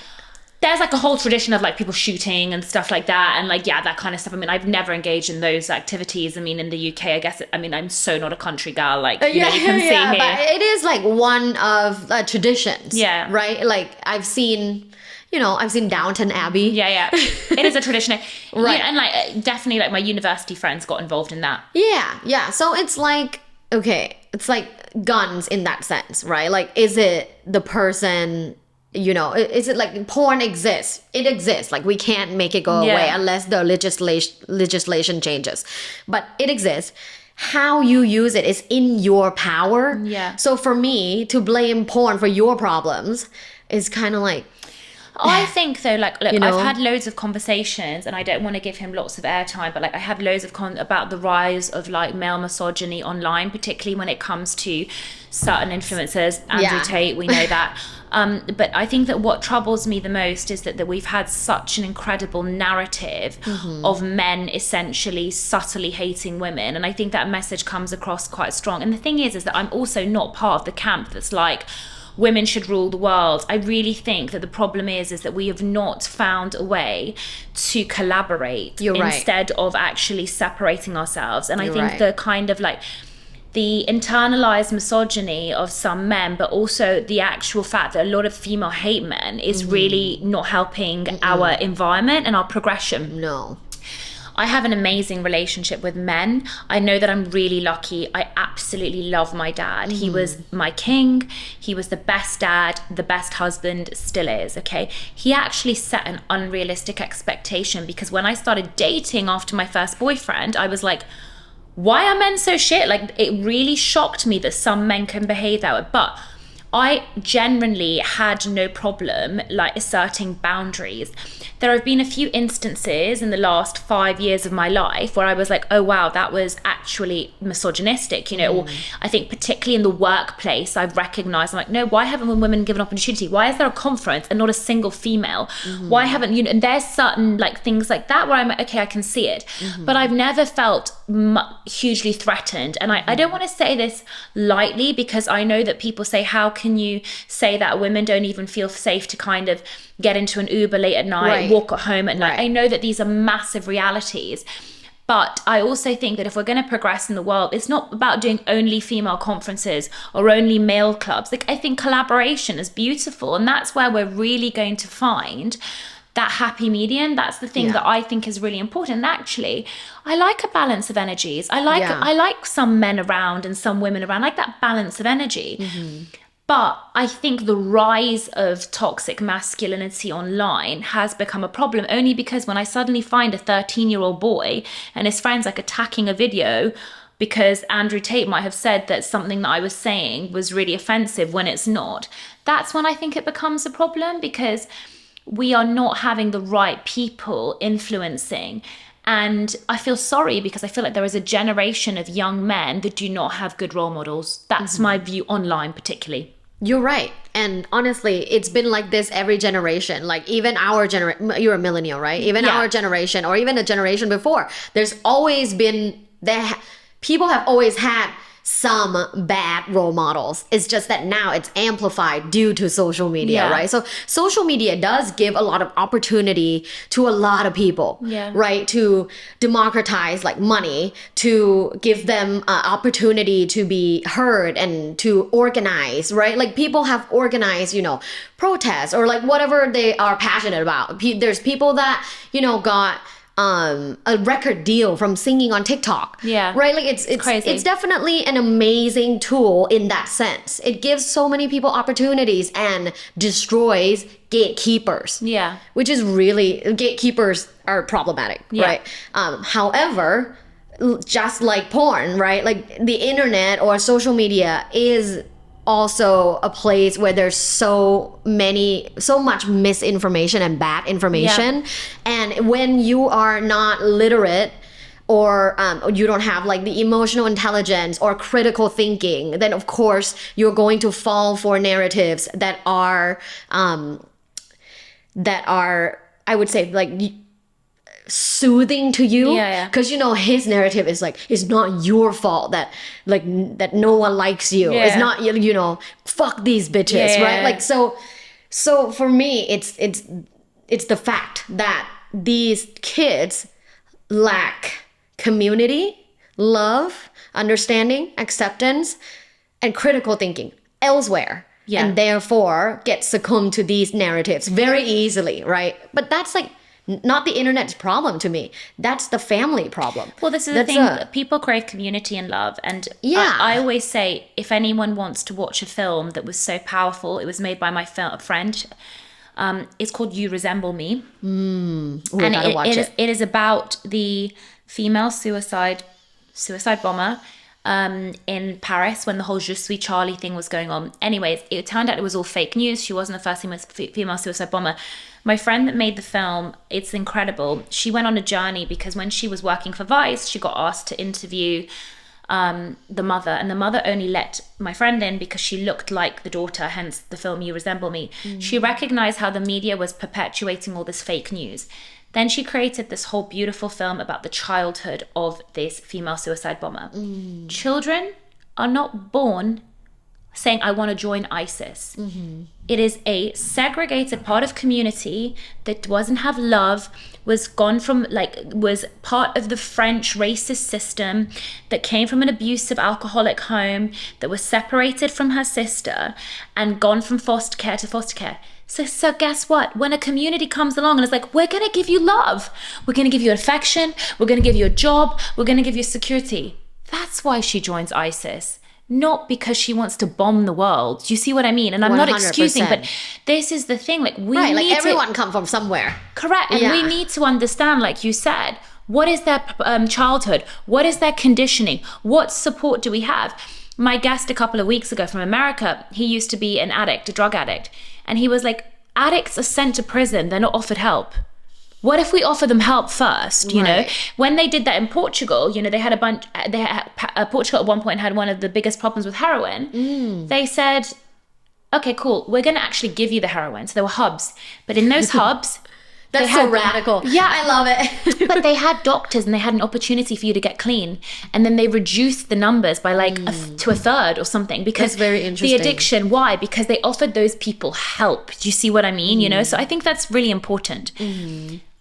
There's like a whole tradition of like people shooting and stuff like that, and like, yeah, that kind of stuff. I mean, I've never engaged in those activities. I mean, in the UK, I guess, I'm so not a country girl, like, you know, you can see here. But it is like one of traditions. Yeah. Right? Like I've seen Downton Abbey. Yeah. It is a tradition. Right. Yeah, and like definitely like my university friends got involved in that. Yeah. So it's like, okay, it's like guns in that sense, right? Like, is it the person, you know, is it like porn exists? It exists. Like we can't make it go away unless the legislation changes. But it exists. How you use it is in your power. Yeah. So for me to blame porn for your problems is kind of like, I think though, like, look, You know? I've had loads of conversations, and I don't want to give him lots of airtime, but like I have loads of about the rise of like male misogyny online, particularly when it comes to certain influencers. Andrew Tate, we know that. But I think that what troubles me the most is that we've had such an incredible narrative of men essentially subtly hating women, and I think that message comes across quite strong. And the thing is that I'm also not part of the camp that's like, women should rule the world. I really think that the problem is that we have not found a way to collaborate instead of actually separating ourselves. And I think the kind of like the internalized misogyny of some men, but also the actual fact that a lot of female hate men is really not helping our environment and our progression. no. I have an amazing relationship with men. I know that I'm really lucky. I absolutely love my dad. He was my king. He was the best dad, the best husband, still is, okay? He actually set an unrealistic expectation, because when I started dating after my first boyfriend, I was like, why are men so shit? Like, it really shocked me that some men can behave that way. But I genuinely had no problem like asserting boundaries. There have been a few instances in the last 5 years of my life where I was like, oh wow, that was actually misogynistic, you know, or I think particularly in the workplace, I've recognized, I'm like, no, why haven't women given opportunity? Why is there a conference and not a single female? Why haven't, you know, and there's certain like things like that where I'm like, okay, I can see it. But I've never felt hugely threatened. And I don't want to say this lightly, because I know that people say, how can you say that women don't even feel safe to kind of get into an Uber late at night, walk at home at night? I know that these are massive realities. But I also think that if we're going to progress in the world, it's not about doing only female conferences or only male clubs. Like, I think collaboration is beautiful, and that's where we're really going to find that happy medium. That's the thing that I think is really important. And actually, I like a balance of energies. I like some men around and some women around. I like that balance of energy. But I think the rise of toxic masculinity online has become a problem, only because when I suddenly find a 13-year-old boy and his friends like attacking a video because Andrew Tate might have said that something that I was saying was really offensive when it's not, that's when I think it becomes a problem, because we are not having the right people influencing. And I feel sorry, because I feel like there is a generation of young men that do not have good role models. That's my view online particularly. You're right. And honestly, it's been like this every generation. Like even our generation, you're a millennial, right? Even our generation, or even a generation before, there's always been, people have always had some bad role models. It's just that now it's amplified due to social media, right? So social media does give a lot of opportunity to a lot of people, right? To democratize like money, to give them opportunity to be heard and to organize, right? Like people have organized, you know, protests or like whatever they are passionate about. There's people that, you know, got a record deal from singing on TikTok. Right? Like it's crazy. It's definitely an amazing tool in that sense. It gives so many people opportunities and destroys gatekeepers. Which is really, gatekeepers are problematic, right? However, just like porn, right? Like the internet or social media is also a place where there's so much misinformation and bad information. And when you are not literate, or you don't have like the emotional intelligence or critical thinking, then of course you're going to fall for narratives that are I would say like soothing to you. Yeah. Because you know his narrative is like, it's not your fault that like that no one likes you. Yeah. It's not, you know, fuck these bitches, Yeah. right? Like so for me it's the fact that these kids lack community, love, understanding, acceptance, and critical thinking elsewhere. Yeah. And therefore get succumbed to these narratives very easily, right? But that's like not the internet's problem to me. That's the family problem. Well, this is the thing. People crave community and love. And I always say, if anyone wants to watch a film that was so powerful, it was made by my friend. It's called You Resemble Me. Ooh, and I gotta watch it. It is about the female suicide bomber in Paris when the whole Je suis Charlie thing was going on. Anyways, it turned out it was all fake news. She wasn't the first female suicide bomber. My friend that made the film, it's incredible. She went on a journey because when she was working for Vice, she got asked to interview the mother, and the mother only let my friend in because she looked like the daughter, hence the film You Resemble Me. She recognized how the media was perpetuating all this fake news. Then she created this whole beautiful film about the childhood of this female suicide bomber. Children are not born saying, I want to join ISIS. It is a segregated part of community that doesn't have love, was part of the French racist system, that came from an abusive alcoholic home, that was separated from her sister and gone from foster care to foster care. So guess what? When a community comes along and it's like, we're going to give you love, we're going to give you affection, we're going to give you a job, we're going to give you security. That's why she joins ISIS. Not because she wants to bomb the world. Do you see what I mean? And I'm 100%. Not excusing, but this is the thing. Like we need everyone come from somewhere. Correct. And we need to understand, like you said, what is their childhood? What is their conditioning? What support do we have? My guest a couple of weeks ago from America, he used to be an addict, a drug addict. And he was like, addicts are sent to prison. They're not offered help. What if we offer them help first? You know, when they did that in Portugal, you know, they had Portugal at one point had one of the biggest problems with heroin. They said, okay, cool, we're going to actually give you the heroin. So there were hubs, but in those hubs, that's so radical. Yeah, I love it. But they had doctors and they had an opportunity for you to get clean, and then they reduced the numbers by like to a third or something because that's very interesting. The addiction. Why? Because they offered those people help. Do you see what I mean? You know, so I think that's really important.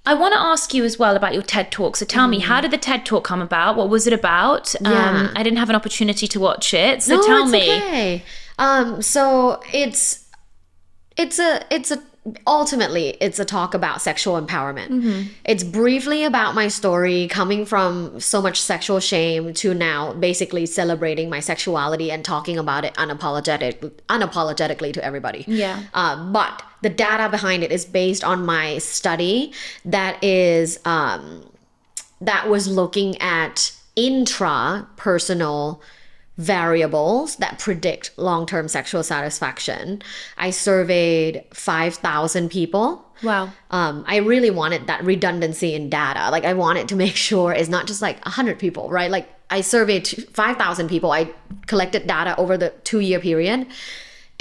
I want to ask you as well about your TED Talk. So tell me, how did the TED Talk come about? What was it about? I didn't have an opportunity to watch it. So tell me. Okay. So it's ultimately it's a talk about sexual empowerment. It's briefly about my story coming from so much sexual shame to now basically celebrating my sexuality and talking about it unapologetically to everybody. But the data behind it is based on my study that was looking at intrapersonal variables that predict long-term sexual satisfaction. I surveyed 5,000 people. Wow. I really wanted that redundancy in data. Like I wanted to make sure it's not just like 100 people, right? Like I surveyed 5,000 people. I collected data over the 2-year period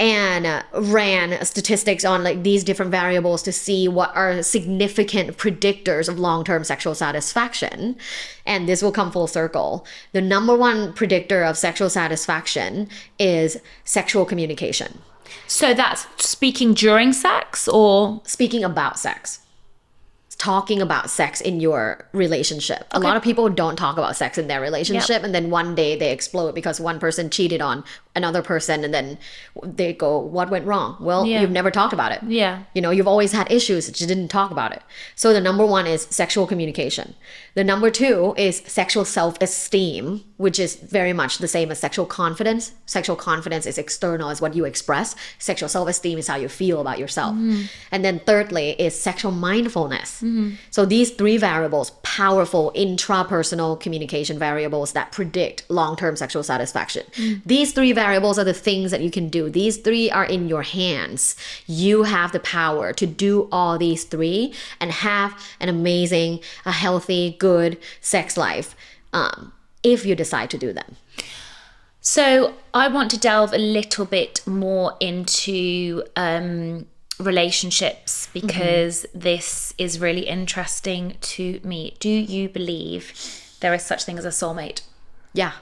and ran statistics on like these different variables to see what are significant predictors of long-term sexual satisfaction. And this will come full circle. The number one predictor of sexual satisfaction is sexual communication. So that's speaking during sex or? Speaking about sex. Talking about sex in your relationship. A lot of people don't talk about sex in their relationship, and then one day they explode because one person cheated on another person, and then they go, what went wrong? Well, you've never talked about it. You know, you've always had issues, but you didn't talk about it. So the number one is sexual communication. The number two is sexual self-esteem, which is very much the same as sexual confidence. Sexual confidence is external, is what you express. Sexual self-esteem is how you feel about yourself. And then thirdly is sexual mindfulness. So these three variables, powerful intrapersonal communication variables that predict long-term sexual satisfaction. These three variables are the things that you can do. These three are in your hands. You have the power to do all these three and have an amazing, a healthy, good sex life if you decide to do them. So I want to delve a little bit more into relationships, because this is really interesting to me. Do you believe there is such thing as a soulmate? Yeah.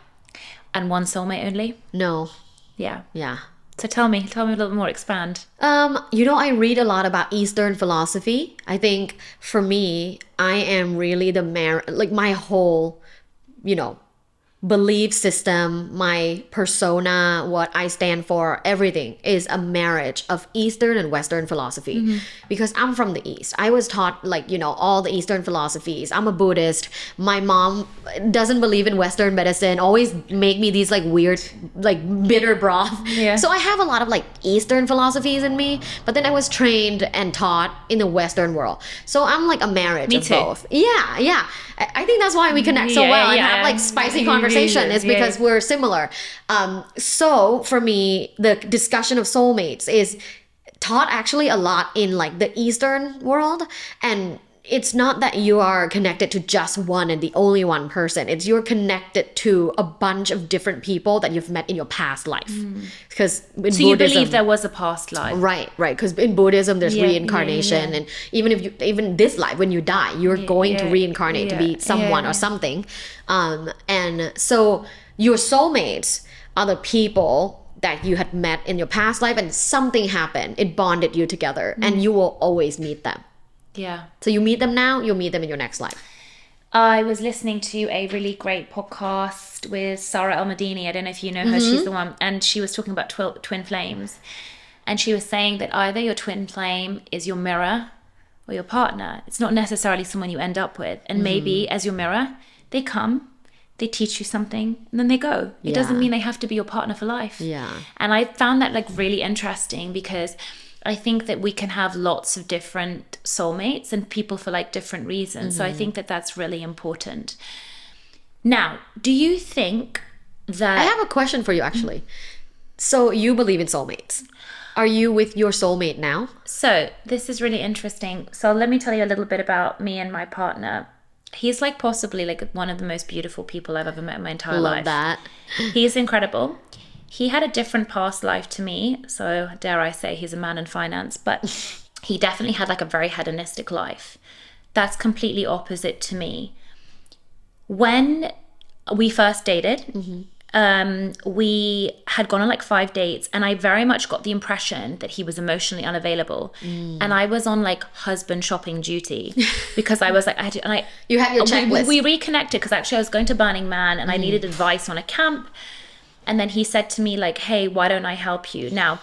And one soulmate only? No. Yeah. Yeah. So tell me a little more, expand. I read a lot about Eastern philosophy. I think for me, I am really my whole, belief system, my persona, what I stand for, everything is a marriage of Eastern and Western philosophy. Because I'm from the East. I was taught all the Eastern philosophies. I'm a Buddhist. My mom doesn't believe in Western medicine, always make me these weird, bitter broth. Yeah. So I have a lot of Eastern philosophies in me, but then I was trained and taught in the Western world. So I'm a marriage Me of too. both. Yeah, yeah. I think that's why we connect so Yeah, well and yeah. have spicy conversation is because we're similar. So for me, the discussion of soulmates is taught actually a lot in the Eastern world, and it's not that you are connected to just one and the only one person. It's you're connected to a bunch of different people that you've met in your past life. Because So Buddhism, you believe there was a past life? right? Because in Buddhism, there's Yeah, reincarnation, yeah. and even this life, when you die, you're going to reincarnate to be someone or something. And so your soulmates are the people that you had met in your past life, and something happened. It bonded you together, and you will always meet them. Yeah. So you meet them now, you'll meet them in your next life. I was listening to a really great podcast with Sarah El-Madini. I don't know if you know her. She's the one. And she was talking about twin flames. And she was saying that either your twin flame is your mirror or your partner. It's not necessarily someone you end up with. And maybe as your mirror, they come, they teach you something, and then they go. It doesn't mean they have to be your partner for life. Yeah. And I found that really interesting, because I think that we can have lots of different soulmates and people for different reasons. So I think that that's really important. Now, do you think that... I have a question for you, actually. So you believe in soulmates. Are you with your soulmate now? So this is really interesting. So let me tell you a little bit about me and my partner. He's possibly one of the most beautiful people I've ever met in my entire life. Love that. He's incredible. He had a different past life to me, so dare I say he's a man in finance, but he definitely had a very hedonistic life. That's completely opposite to me. When we first dated, we had gone on 5 dates, and I very much got the impression that he was emotionally unavailable. And I was on husband shopping duty, because I was You had your checklist. We reconnected because actually I was going to Burning Man and I needed advice on a camp. And then he said to me hey, why don't I help you? Now,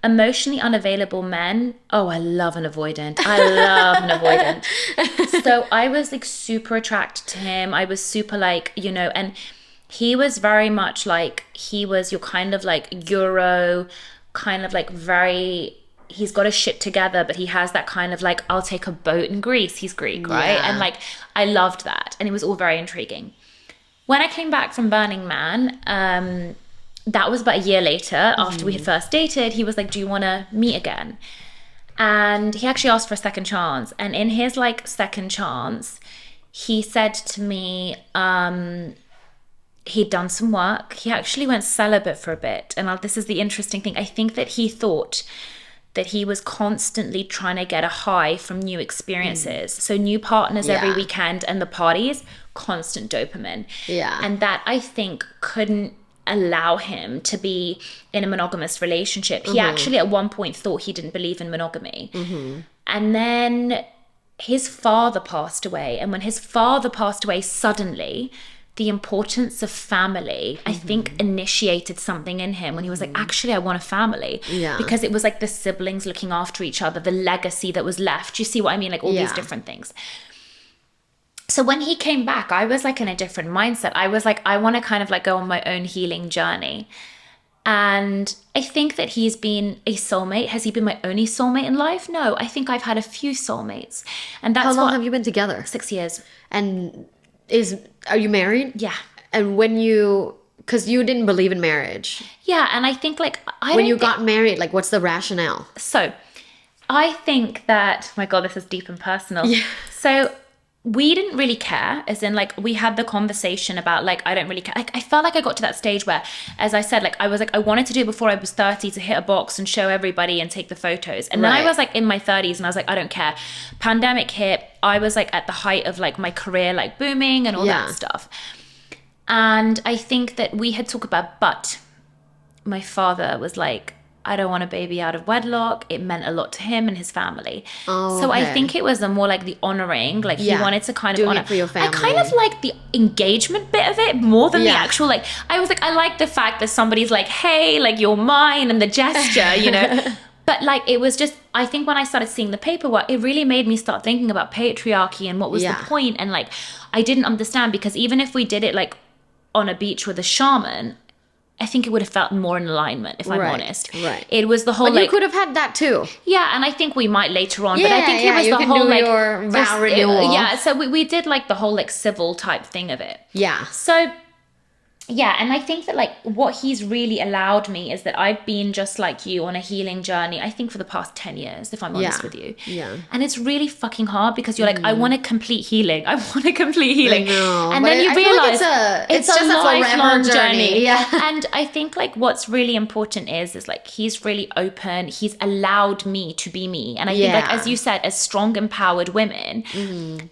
emotionally unavailable men, I love an avoidant. I love an avoidant. So I was super attracted to him. I was super and he was very much he was your kind of Euro, kind of very... He's got his shit together, but he has that kind of I'll take a boat in Greece. He's Greek, right? Yeah. And I loved that. And it was all very intriguing. When I came back from Burning Man, that was about a year later, after we had first dated. He was do you want to meet again? And he actually asked for a second chance. And in his second chance, he said to me, he'd done some work. He actually went celibate for a bit. And this is the interesting thing. I think that he thought that he was constantly trying to get a high from new experiences. So new partners every weekend, and the parties, constant dopamine. Yeah. And that, I think, couldn't allow him to be in a monogamous relationship. He actually at one point thought he didn't believe in monogamy. And then his father passed away. And when his father passed away suddenly, the importance of family, I think, initiated something in him when he was actually, I want a family. Yeah. Because it was the siblings looking after each other, the legacy that was left. You see what I mean? All these different things. So when he came back, I was in a different mindset. I was I want to kind of go on my own healing journey. And I think that he's been a soulmate. Has he been my only soulmate in life? No, I think I've had a few soulmates. And that's How long have you been together? 6 years. And are you married? Yeah. And because you didn't believe in marriage. Yeah, and I think when you got married, what's the rationale? So I think that, my God, this is deep and personal. Yeah. So we didn't really care, as in like we had the conversation about like I don't really care. Like I felt like I got to that stage where, as I said, like I was like I wanted to do it before I was 30 to hit a box and show everybody and take the photos. And then I was like in my 30s and I was like I don't care. Pandemic hit. I was like at the height of like my career like booming and all that stuff. And I think that we had talked about, but my father was like, I don't want a baby out of wedlock. It meant a lot to him and his family. Oh, so I think it was a more like the honoring, like he wanted to kind of honor it for your family. I kind of like the engagement bit of it more than the actual, like, I was like, I like the fact that somebody's like, hey, like you're mine, and the gesture, you know. But like, it was just, I think when I started seeing the paperwork, it really made me start thinking about patriarchy and what was the point. And like, I didn't understand, because even if we did it like on a beach with a shaman, I think it would have felt more in alignment, if I'm honest. Right. It was the whole but like, you could have had that too. Yeah, and I think we might later on. But I think it was the whole like your vow renewal. So we did like the whole like civil type thing of it. Yeah. So yeah, and I think that like what he's really allowed me is that I've been just like you on a healing journey, I think for the past 10 years, if I'm honest with you. Yeah. And it's really fucking hard, because you're like, I want a complete healing. I want a complete healing. I know, and then you realize like it's just a lifelong journey. Yeah. And I think like what's really important is like he's really open. He's allowed me to be me. And I think like, as you said, as strong, empowered women,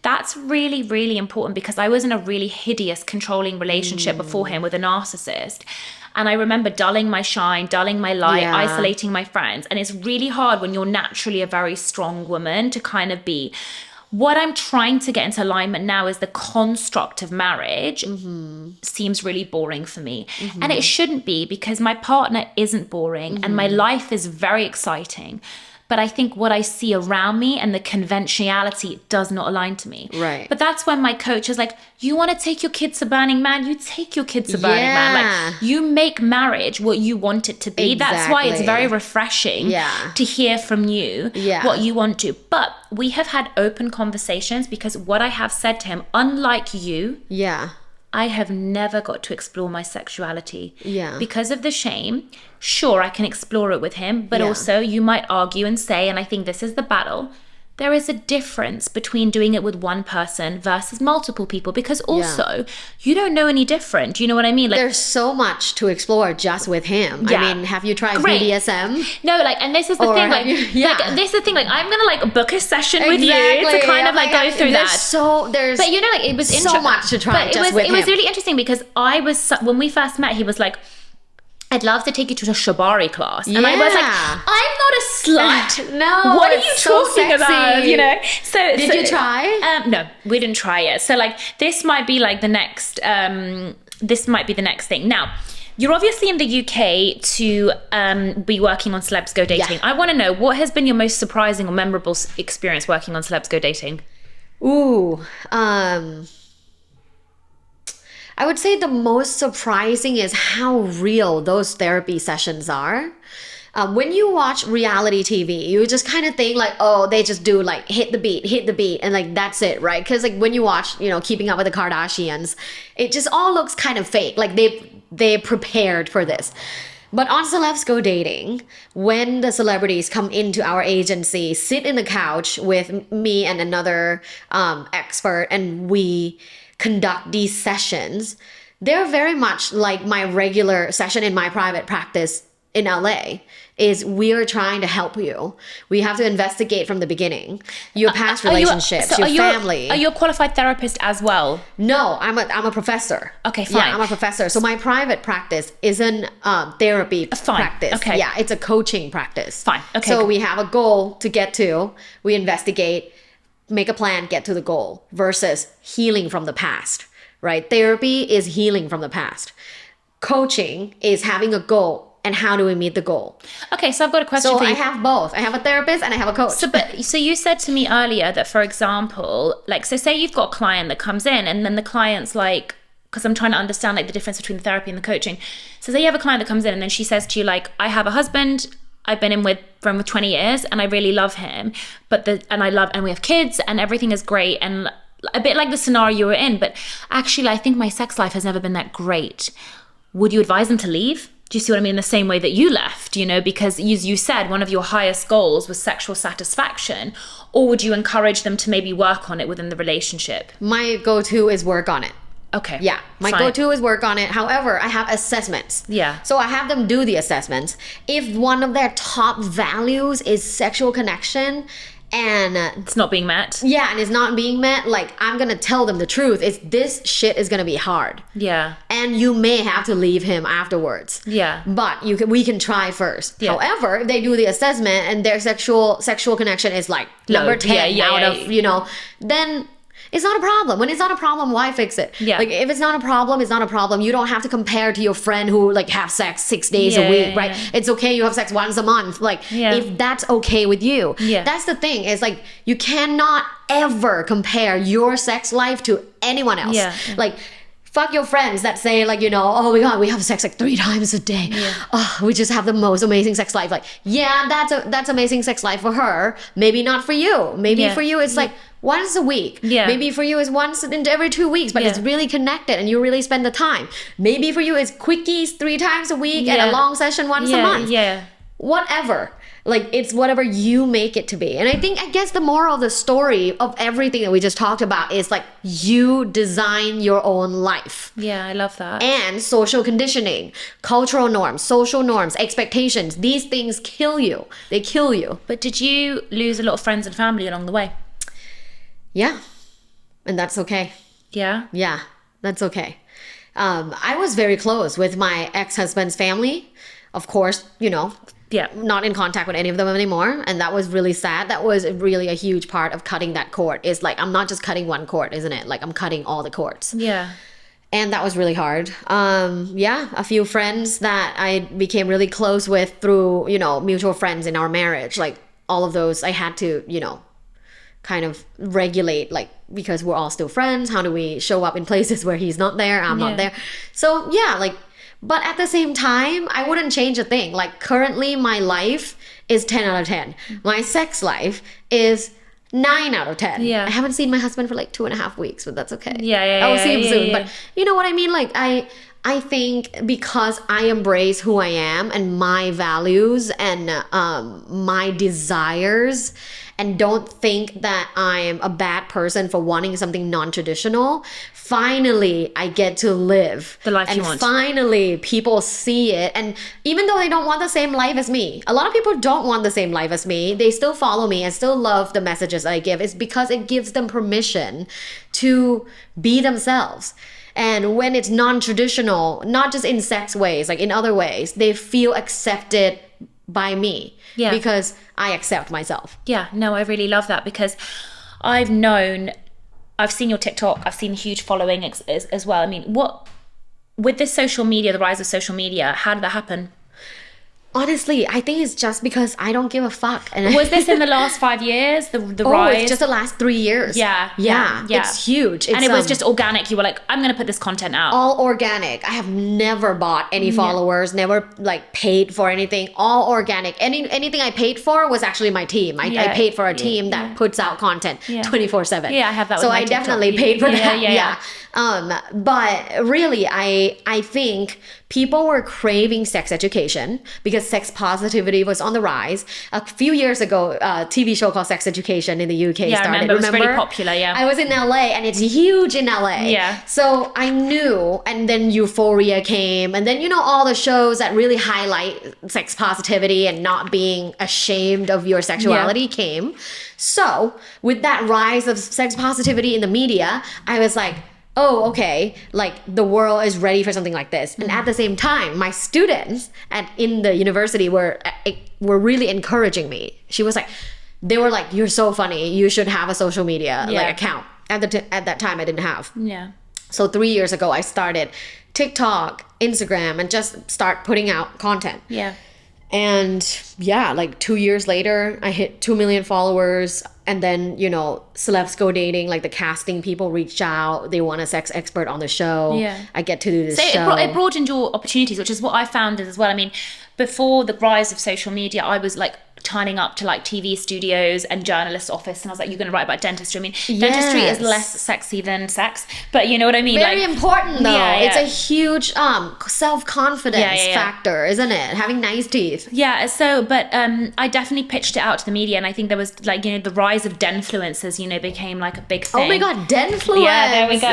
that's really, really important, because I was in a really hideous, controlling relationship before him with a narcissist. And I remember dulling my shine, dulling my light, isolating my friends. And it's really hard when you're naturally a very strong woman to kind of be. What I'm trying to get into alignment now is the construct of marriage seems really boring for me. And it shouldn't be, because my partner isn't boring and my life is very exciting. But I think what I see around me and the conventionality does not align to me. Right. But that's when my coach is like, you want to take your kids to Burning Man? You take your kids to Burning Man. Like, you make marriage what you want it to be. Exactly. That's why it's very refreshing to hear from you what you want to. But we have had open conversations, because what I have said to him, unlike you, I have never got to explore my sexuality because of the shame. Sure, I can explore it with him, but also you might argue and say, and I think this is the battle, there is a difference between doing it with one person versus multiple people, because also you don't know any different. Do you know what I mean? Like, there's so much to explore just with him. I mean, have you tried BDSM? No, like, and this is the thing, like, like, this is the thing, like, I'm gonna like book a session with you to kind of like go through that. But you know, like, it was so much to try. But it was really interesting, because I was, when we first met, he was like, I'd love to take you to a shibari class. And I was like, I'm not a slut. No, what are you talking about? You know? So did you try? No, we didn't try it. So like, this might be like the next, this might be the next thing. Now, you're obviously in the UK to be working on Celebs Go Dating. I want to know, what has been your most surprising or memorable experience working on Celebs Go Dating? Ooh, I would say the most surprising is how real those therapy sessions are. When you watch reality TV, you just kind of think like, oh, they just do like hit the beat, and like that's it, right? Because like when you watch, you know, Keeping Up with the Kardashians, it just all looks kind of fake. Like they prepared for this. But on Celebs Go Dating, when the celebrities come into our agency, sit in the couch with me and another expert, and we conduct these sessions, they're very much like my regular session in my private practice in LA. Is we're trying to help you. We have to investigate from the beginning your past relationships, your family. Are you a qualified therapist as well? No, I'm a professor. Okay, fine. Yeah, I'm a professor. So my private practice isn't therapy practice. Okay. Yeah, it's a coaching practice. Fine. Okay. So we have a goal to get to. We investigate, make a plan, get to the goal, versus healing from the past, right? Therapy is healing from the past. Coaching is having a goal, and how do we meet the goal? Okay, so I've got a question for you. So I have both. I have a therapist and I have a coach. So you said to me earlier that, for example, like, so say you've got a client that comes in, and then the client's like, because I'm trying to understand like the difference between the therapy and the coaching. So say you have a client that comes in, and then she says to you like, I have a husband, I've been in with for him 20 years, and I really love him, and we have kids, and everything is great, and a bit like the scenario you were in, but actually I think my sex life has never been that great. Would you advise them to leave? Do you see what I mean? In the same way that you left, you know, because as you said, one of your highest goals was sexual satisfaction, or would you encourage them to maybe work on it within the relationship? My go-to is work on it. Okay. Yeah, my fine. go-to is work on it. However, I have assessments. Yeah. So I have them do the assessments. If one of their top values is sexual connection and it's not being met. yeah, and it's not being met, like I'm gonna tell them the truth. It's this shit is gonna be hard. Yeah. And you may have to leave him afterwards. Yeah. But we can try first. Yeah. However, if they do the assessment and their sexual connection is like number 10 out of, you know, then it's not a problem. When it's not a problem, why fix it? Yeah. Like if it's not a problem, it's not a problem. You don't have to compare to your friend who like have sex 6 days a week, right? It's okay you have sex once a month. Like if that's okay with you. Yeah. That's the thing. Is like you cannot ever compare your sex life to anyone else. Yeah. Like fuck your friends that say like, you know, oh my god, we have sex like 3 times a day. Yeah. Oh, we just have the most amazing sex life. Like, yeah, that's amazing sex life for her. Maybe not for you. Maybe for you it's like once a week. Yeah. Maybe for you it's once in every 2 weeks, but it's really connected and you really spend the time. Maybe for you it's quickies 3 times a week and a long session once a month. Yeah. Whatever. Like it's whatever you make it to be. And I guess the moral of the story of everything that we just talked about is like you design your own life. Yeah, I love that. And social conditioning, cultural norms, social norms, expectations, these things kill you. They kill you. But did you lose a lot of friends and family along the way? Yeah. And that's okay. Yeah? Yeah, that's okay. I was very close with my ex-husband's family. Of course, you know, not in contact with any of them anymore. And that was really sad. That was really a huge part of cutting that cord. It's like, I'm not just cutting one cord, isn't it? Like I'm cutting all the cords. Yeah. And that was really hard. A few friends that I became really close with through, you know, mutual friends in our marriage. Like all of those I had to, you know, kind of regulate, like, because we're all still friends. How do we show up in places where he's not there, I'm not there? So yeah, like, but at the same time, I wouldn't change a thing. Like currently my life is 10 out of 10. My sex life is 9 out of 10. Yeah. I haven't seen my husband for like 2.5 weeks, but that's okay. Yeah. I will see him soon. But you know what I mean? Like I think because I embrace who I am and my values and my desires, and don't think that I'm a bad person for wanting something non-traditional, finally I get to live the life you and want. Finally people see it. And even though they don't want the same life as me, a lot of people don't want the same life as me, they still follow me and still love the messages I give. It's because it gives them permission to be themselves. And when it's non-traditional, not just in sex ways, like in other ways, they feel accepted by me because I accept myself. Yeah, no, I really love that, because I've seen your TikTok, I've seen a huge following as well. I mean, with this social media, the rise of social media, how did that happen? Honestly, I think it's just because I don't give a fuck. And was this in the last 5 years, the rise? It's just the last 3 years. Yeah. It's huge. And it was just organic. You were like, I'm going to put this content out. All organic. I have never bought any followers, never like paid for anything. All organic. Anything I paid for was actually my team. I paid for a team that puts out content 24/7. Yeah, I have that with so my I TikTok. definitely paid for that. Yeah. But really, I think people were craving sex education because sex positivity was on the rise. A few years ago, a TV show called Sex Education in the UK started. I remember. It was really popular, I was in LA and it's huge in LA. Yeah. So I knew, and then Euphoria came, and then, you know, all the shows that really highlight sex positivity and not being ashamed of your sexuality came. So with that rise of sex positivity in the media, I was like, oh, okay, like the world is ready for something like this. And at the same time, my students in the university were really encouraging me. They were like, you're so funny. You should have a social media account. At that time, I didn't have. Yeah. So 3 years ago, I started TikTok, Instagram, and just start putting out content. Yeah. And like 2 years later, I hit 2 million followers. And then, you know, celebs go dating, like the casting people reach out. They want a sex expert on the show. Yeah. I get to do this show. It broadened your opportunities, which is what I found as well. I mean, before the rise of social media, I was like turning up to like TV studios and journalists' office, and I was like, you're going to write about dentistry. I mean, dentistry is less sexy than sex, but you know what I mean? Very important though. Yeah. It's a huge self-confidence factor, isn't it? Having nice teeth. Yeah, so, but I definitely pitched it out to the media, and I think there was like, you know, the rise of denfluencers, you know, became like a big thing. Oh my God, denfluence! Yeah, there we go.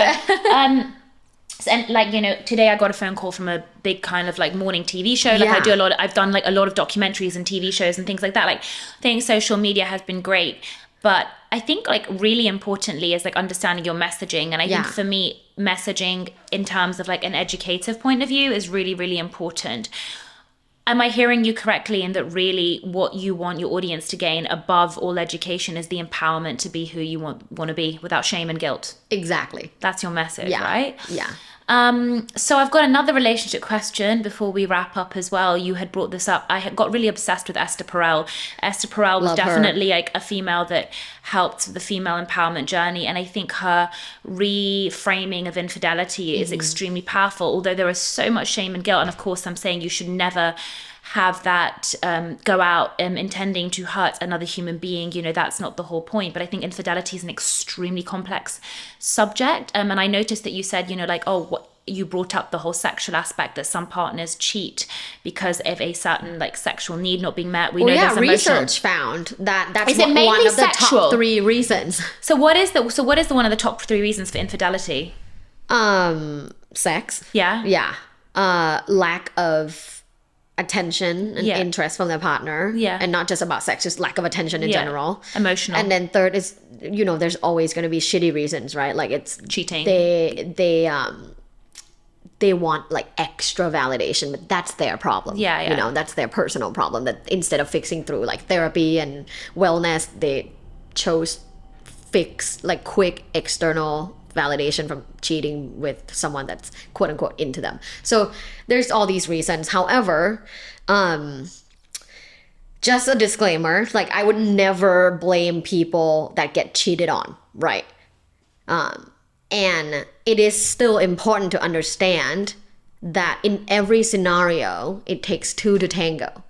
And like, you know, today I got a phone call from a big kind of like morning TV show. Like I've done like a lot of documentaries and TV shows and things like that. Like I think social media has been great, but I think like really importantly is like understanding your messaging. And I think for me, messaging in terms of like an educative point of view is really, really important. Am I hearing you correctly in that really what you want your audience to gain above all education is the empowerment to be who you want to be without shame and guilt? Exactly. That's your message, right? Yeah. So I've got another relationship question before we wrap up as well. You had brought this up. I had got really obsessed with Esther Perel. Esther Perel was definitely like a female that helped the female empowerment journey. And I think her reframing of infidelity is extremely powerful, although there is so much shame and guilt. And of course, I'm saying you should never have that go out intending to hurt another human being. You know, that's not the whole point. But I think infidelity is an extremely complex subject. And I noticed that you said, you know, like, you brought up the whole sexual aspect, that some partners cheat because of a certain like sexual need not being met. We know there's emotional. Research found that's one of the top 3 reasons. So what is the one of the top 3 reasons for infidelity? Sex. Yeah. Lack of attention and interest from their partner. And not just about sex, just lack of attention in general. Emotional. And then third is, you know, there's always going to be shitty reasons, right? Like it's cheating. They want like extra validation, but that's their problem. You know, that's their personal problem, that instead of fixing through like therapy and wellness, they chose quick external validation from cheating with someone that's quote unquote into them. So there's all these reasons. However, just a disclaimer, like I would never blame people that get cheated on, right? And it is still important to understand that in every scenario, it takes 2 to tango,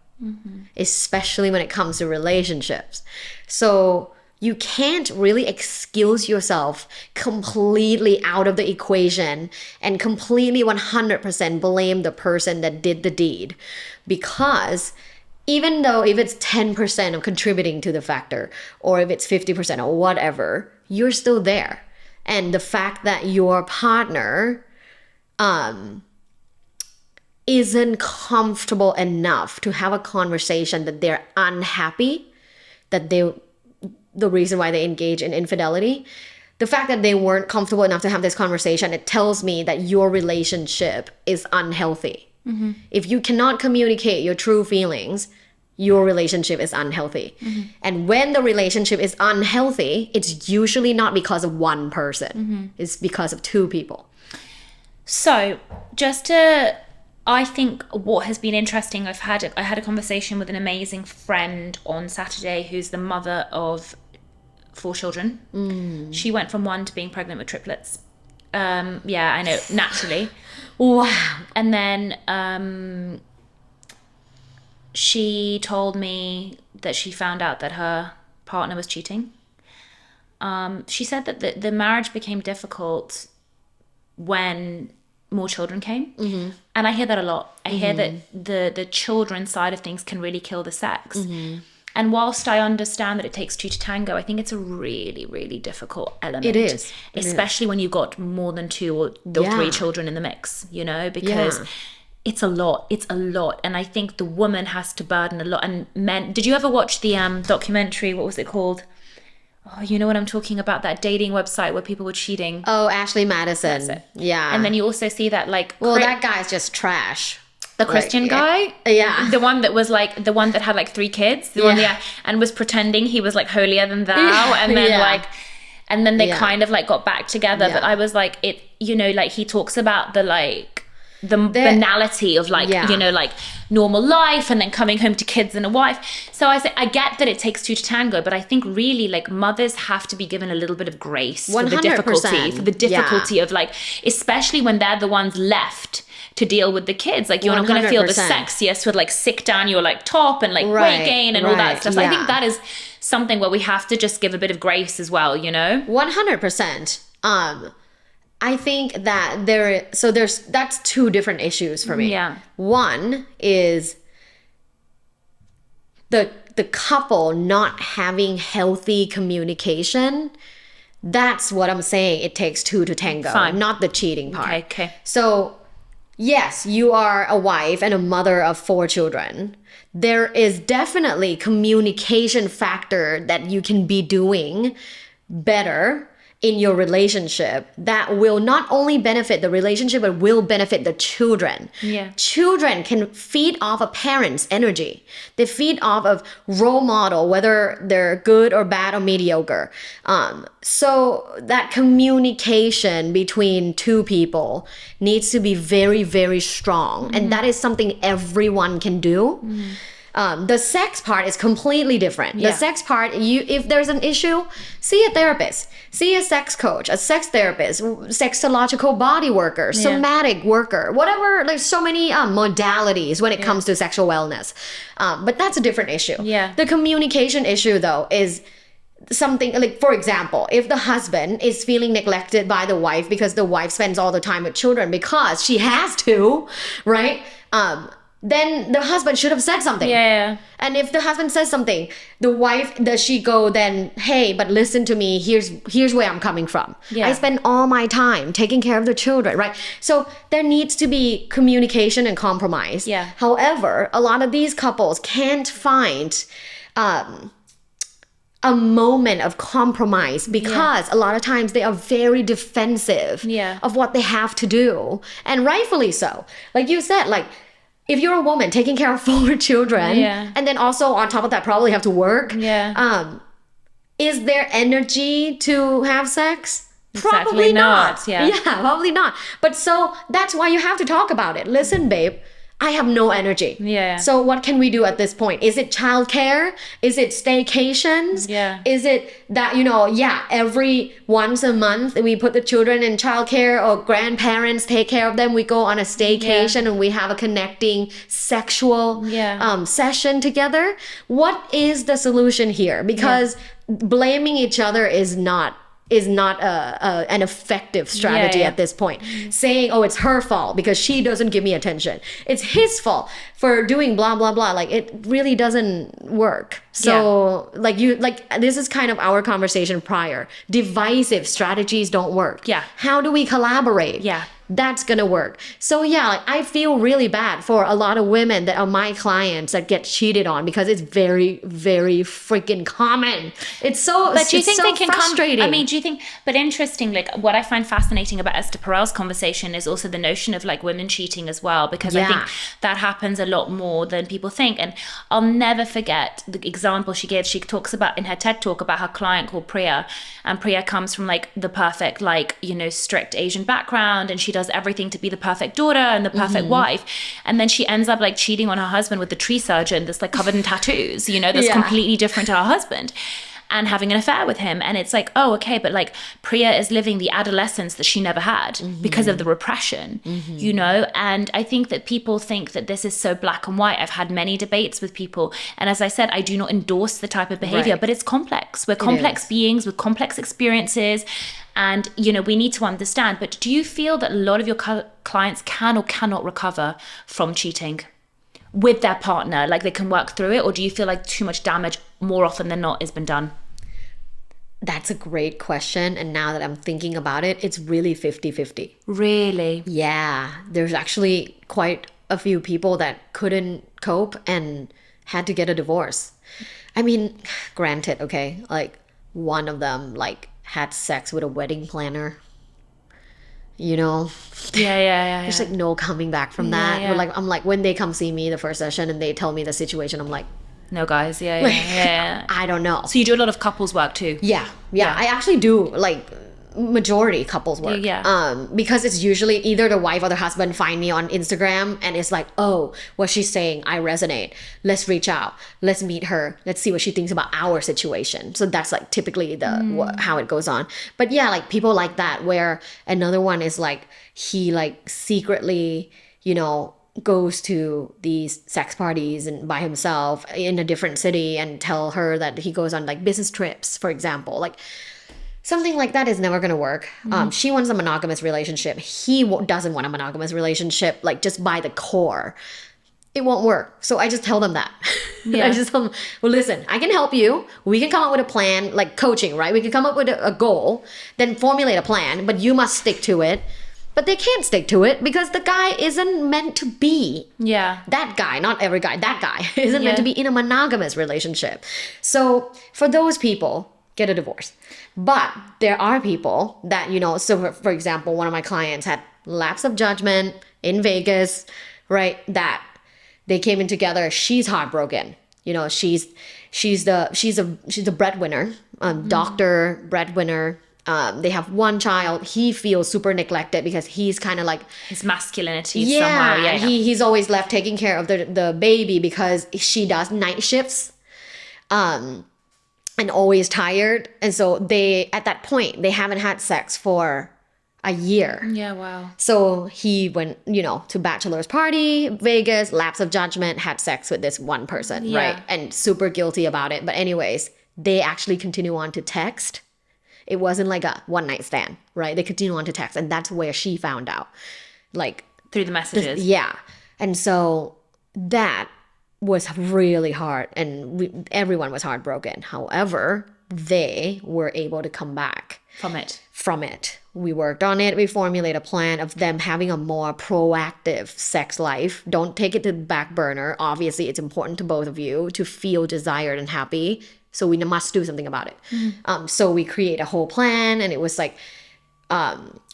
especially when it comes to relationships. So you can't really excuse yourself completely out of the equation and completely 100% blame the person that did the deed, because even though if it's 10% of contributing to the factor, or if it's 50% or whatever, you're still there. And the fact that your partner isn't comfortable enough to have a conversation, that they're unhappy, that the reason why they engage in infidelity, the fact that they weren't comfortable enough to have this conversation, it tells me that your relationship is unhealthy. If you cannot communicate your true feelings, your relationship is unhealthy. And when the relationship is unhealthy, it's usually not because of one person. It's because of 2 people. So I think what has been interesting, I had a conversation with an amazing friend on Saturday who's the mother of 4 children. She went from 1 to being pregnant with triplets. Yeah, I know, naturally. Wow. And then she told me that she found out that her partner was cheating. She said that the marriage became difficult when more children came. And I hear that a lot. I hear that the children's side of things can really kill the sex. And whilst I understand that it takes 2 to tango, I think it's a really, really difficult element. It is. Especially when you've got more than 2 or 3 children in the mix, you know, because it's a lot. It's a lot. And I think the woman has to burden a lot. And men, did you ever watch the documentary? What was it called? Oh, you know what I'm talking about? That dating website where people were cheating. Oh, Ashley Madison. That's it. Yeah. And then you also see that like... Well, that guy's just trash. The Christian guy? Yeah. The one that was like, the one that had like 3 kids. The one, and was pretending he was like holier than thou. And then like, and then they kind of like got back together. But I was like, it, you know, like he talks about the like, the banality of like, you know, like normal life and then coming home to kids and a wife. So I say, I get that it takes 2 to tango, but I think really like mothers have to be given a little bit of grace 100%. for the difficulty of like, especially when they're the ones left to deal with the kids. Like, you're not going to feel the 100%. sexiest with like sick down your like top and like weight gain and all that stuff. So I think that is something where we have to just give a bit of grace as well, you know? 100%. I think that that's two different issues for me. Yeah. One is the couple not having healthy communication. That's what I'm saying. It takes two to tango, not the cheating part. Okay. So, yes, you are a wife and a mother of 4 children. There is definitely communication factor that you can be doing better in your relationship that will not only benefit the relationship, but will benefit the children. Yeah. Children can feed off a parent's energy. They feed off of role model, whether they're good or bad or mediocre. So that communication between two people needs to be very, very strong. And that is something everyone can do. The sex part is completely different. The sex part, if there's an issue, see a therapist, see a sex coach, a sex therapist, sexological body worker, somatic worker, whatever. There's so many modalities when it comes to sexual wellness. But that's a different issue. Yeah. The communication issue, though, is something like, for example, if the husband is feeling neglected by the wife because the wife spends all the time with children because she has to, right? Then the husband should have said something. Yeah. And if the husband says something, the wife, does she go then, hey, but listen to me, here's where I'm coming from. Yeah. I spend all my time taking care of the children, right? So there needs to be communication and compromise. Yeah. However, a lot of these couples can't find a moment of compromise because a lot of times they are very defensive of what they have to do. And rightfully so. Like you said, like, if you're a woman taking care of 4 children and then also on top of that probably have to work, is there energy to have sex? Exactly Probably not. Yeah, probably not. But so that's why you have to talk about it. Listen, babe, I have no energy. Yeah. So what can we do at this point? Is it childcare? Is it staycations? Yeah. Is it that, every once a month we put the children in childcare or grandparents take care of them. We go on a staycation and we have a connecting sexual session together. What is the solution here? Because blaming each other is not an effective strategy at this point. Saying, oh, it's her fault because she doesn't give me attention. It's his fault for doing blah, blah, blah. Like, it really doesn't work. So this is kind of our conversation prior. Divisive strategies don't work. Yeah. How do we collaborate? Yeah. That's gonna work. So I feel really bad for a lot of women that are my clients that get cheated on because it's very, very freaking common. It's so, but do you think so they can frustrating. I mean, do you think, but interesting, like what I find fascinating about Esther Perel's conversation is also the notion of like women cheating as well, because I think that happens a lot more than people think. And I'll never forget the example she gave. She talks about in her TED talk about her client called Priya, and Priya comes from like the perfect, like, strict Asian background, and she does everything to be the perfect daughter and the perfect wife, and then she ends up like cheating on her husband with the tree surgeon that's like covered in tattoos, that's completely different to her husband, and having an affair with him. And it's like, oh, okay, but like Priya is living the adolescence that she never had because of the repression, and I think that people think that this is so black and white. I've had many debates with people, and as I said, I do not endorse the type of behavior, but it's complex. We're complex beings with complex experiences, and we need to understand. But do you feel that a lot of your clients can or cannot recover from cheating with their partner? Like they can work through it, or do you feel like too much damage more often than not has been done? That's a great question. And now that I'm thinking about it, it's really 50-50. Really? Yeah. There's actually quite a few people that couldn't cope and had to get a divorce. I mean, granted, okay, like one of them like had sex with a wedding planner. There's like no coming back from that. But like I'm like, when they come see me the first session and they tell me the situation, I'm like, no, guys. Yeah. I don't know. So you do a lot of couples work too? Yeah. I actually do like majority couples work. Because it's usually either the wife or the husband find me on Instagram and it's like, oh, what she's saying, I resonate. Let's reach out. Let's meet her. Let's see what she thinks about our situation. So that's like typically how it goes on. But yeah, like people like that, where another one is like, he like secretly goes to these sex parties and by himself in a different city and tell her that he goes on like business trips, for example. Like something like that is never going to work. She wants a monogamous relationship. He doesn't want a monogamous relationship, like just by the core. It won't work. So I just tell them that. Yeah. I just tell them, well, listen, I can help you. We can come up with a plan, like coaching, right? We can come up with a goal, then formulate a plan, but you must stick to it. But they can't stick to it because the guy isn't meant to be. Yeah. That guy, not every guy, that guy isn't meant to be in a monogamous relationship. So for those people, get a divorce. But there are people that, so for example, one of my clients had lapse of judgment in Vegas, right? That they came in together. She's heartbroken. She's the breadwinner, doctor, breadwinner. They have one child. He feels super neglected because he's kind of like his masculinity somehow. Yeah. He's always left taking care of the baby because she does night shifts, and always tired. And so at that point, they haven't had sex for a year. Yeah, wow. So he went, to bachelor's party, Vegas, lapse of judgment, had sex with this one person, right? And super guilty about it. But anyways, they actually continue on to text. It wasn't like a one night stand, right? They continue on to text. And that's where she found out. Like through the messages. Yeah. And so that was really hard. And everyone was heartbroken. However, they were able to come back from it. We worked on it. We formulated a plan of them having a more proactive sex life. Don't take it to the back burner. Obviously, it's important to both of you to feel desired and happy. So we must do something about it. So we create a whole plan, and it was like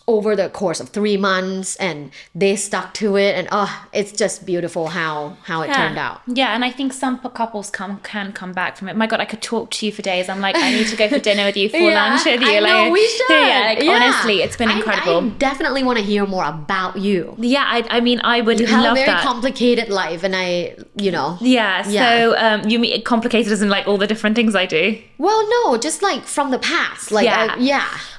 over the course of 3 months, and they stuck to it, and it's just beautiful how it turned out. Yeah, and I think some couples can come back from it. My God, I could talk to you for days. I'm like, I need to go for dinner with you, for lunch with you. I know, we should. Honestly, it's been incredible. I definitely want to hear more about you. Yeah, I mean, I would love that. You have a very complicated life, and Yeah, so you mean complicated as in like all the different things I do? Well, no, just like from the past. Like,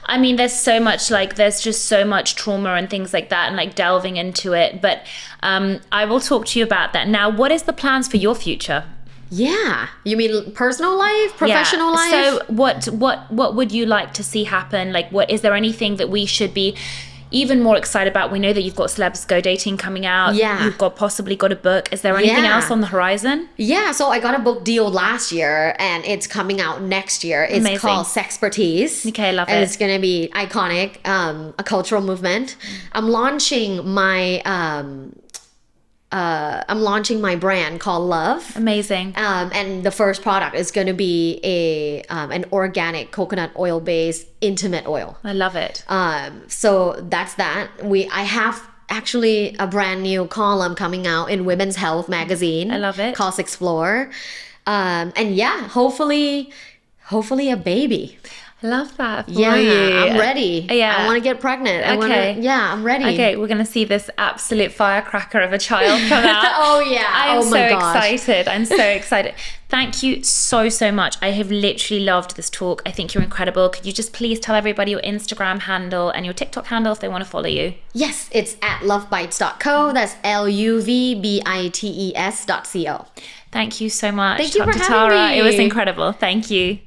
I mean, there's just so much trauma and things like that, and like delving into it. But I will talk to you about that. Now, what is the plans for your future? Yeah. You mean personal life, professional life? So what would you like to see happen? Like, is there anything that we should be even more excited about? We know that you've got Celebs Go Dating coming out. Yeah. You've possibly got a book. Is there anything else on the horizon? Yeah. So I got a book deal last year, and it's coming out next year. It's Amazing. called Sexpertise. Okay, love it. And it's going to be iconic, a cultural movement. I'm launching my brand called Love. Amazing. And the first product is going to be an organic coconut oil based intimate oil. I love it. So that's that. I have actually a brand new column coming out in Women's Health magazine. I love it. Called Explore. And yeah, hopefully a baby. I love that for you. I'm ready. Yeah. I want to get pregnant. I'm ready. Okay, we're going to see this absolute firecracker of a child come out. Oh, yeah. I'm so excited. I'm so excited. Thank you so much. I have literally loved this talk. I think you're incredible. Could you just please tell everybody your Instagram handle and your TikTok handle if they want to follow you? Yes, it's at lovebites.co. That's LUVBITES.co. Thank you so much. Thank you for having me. It was incredible. Thank you.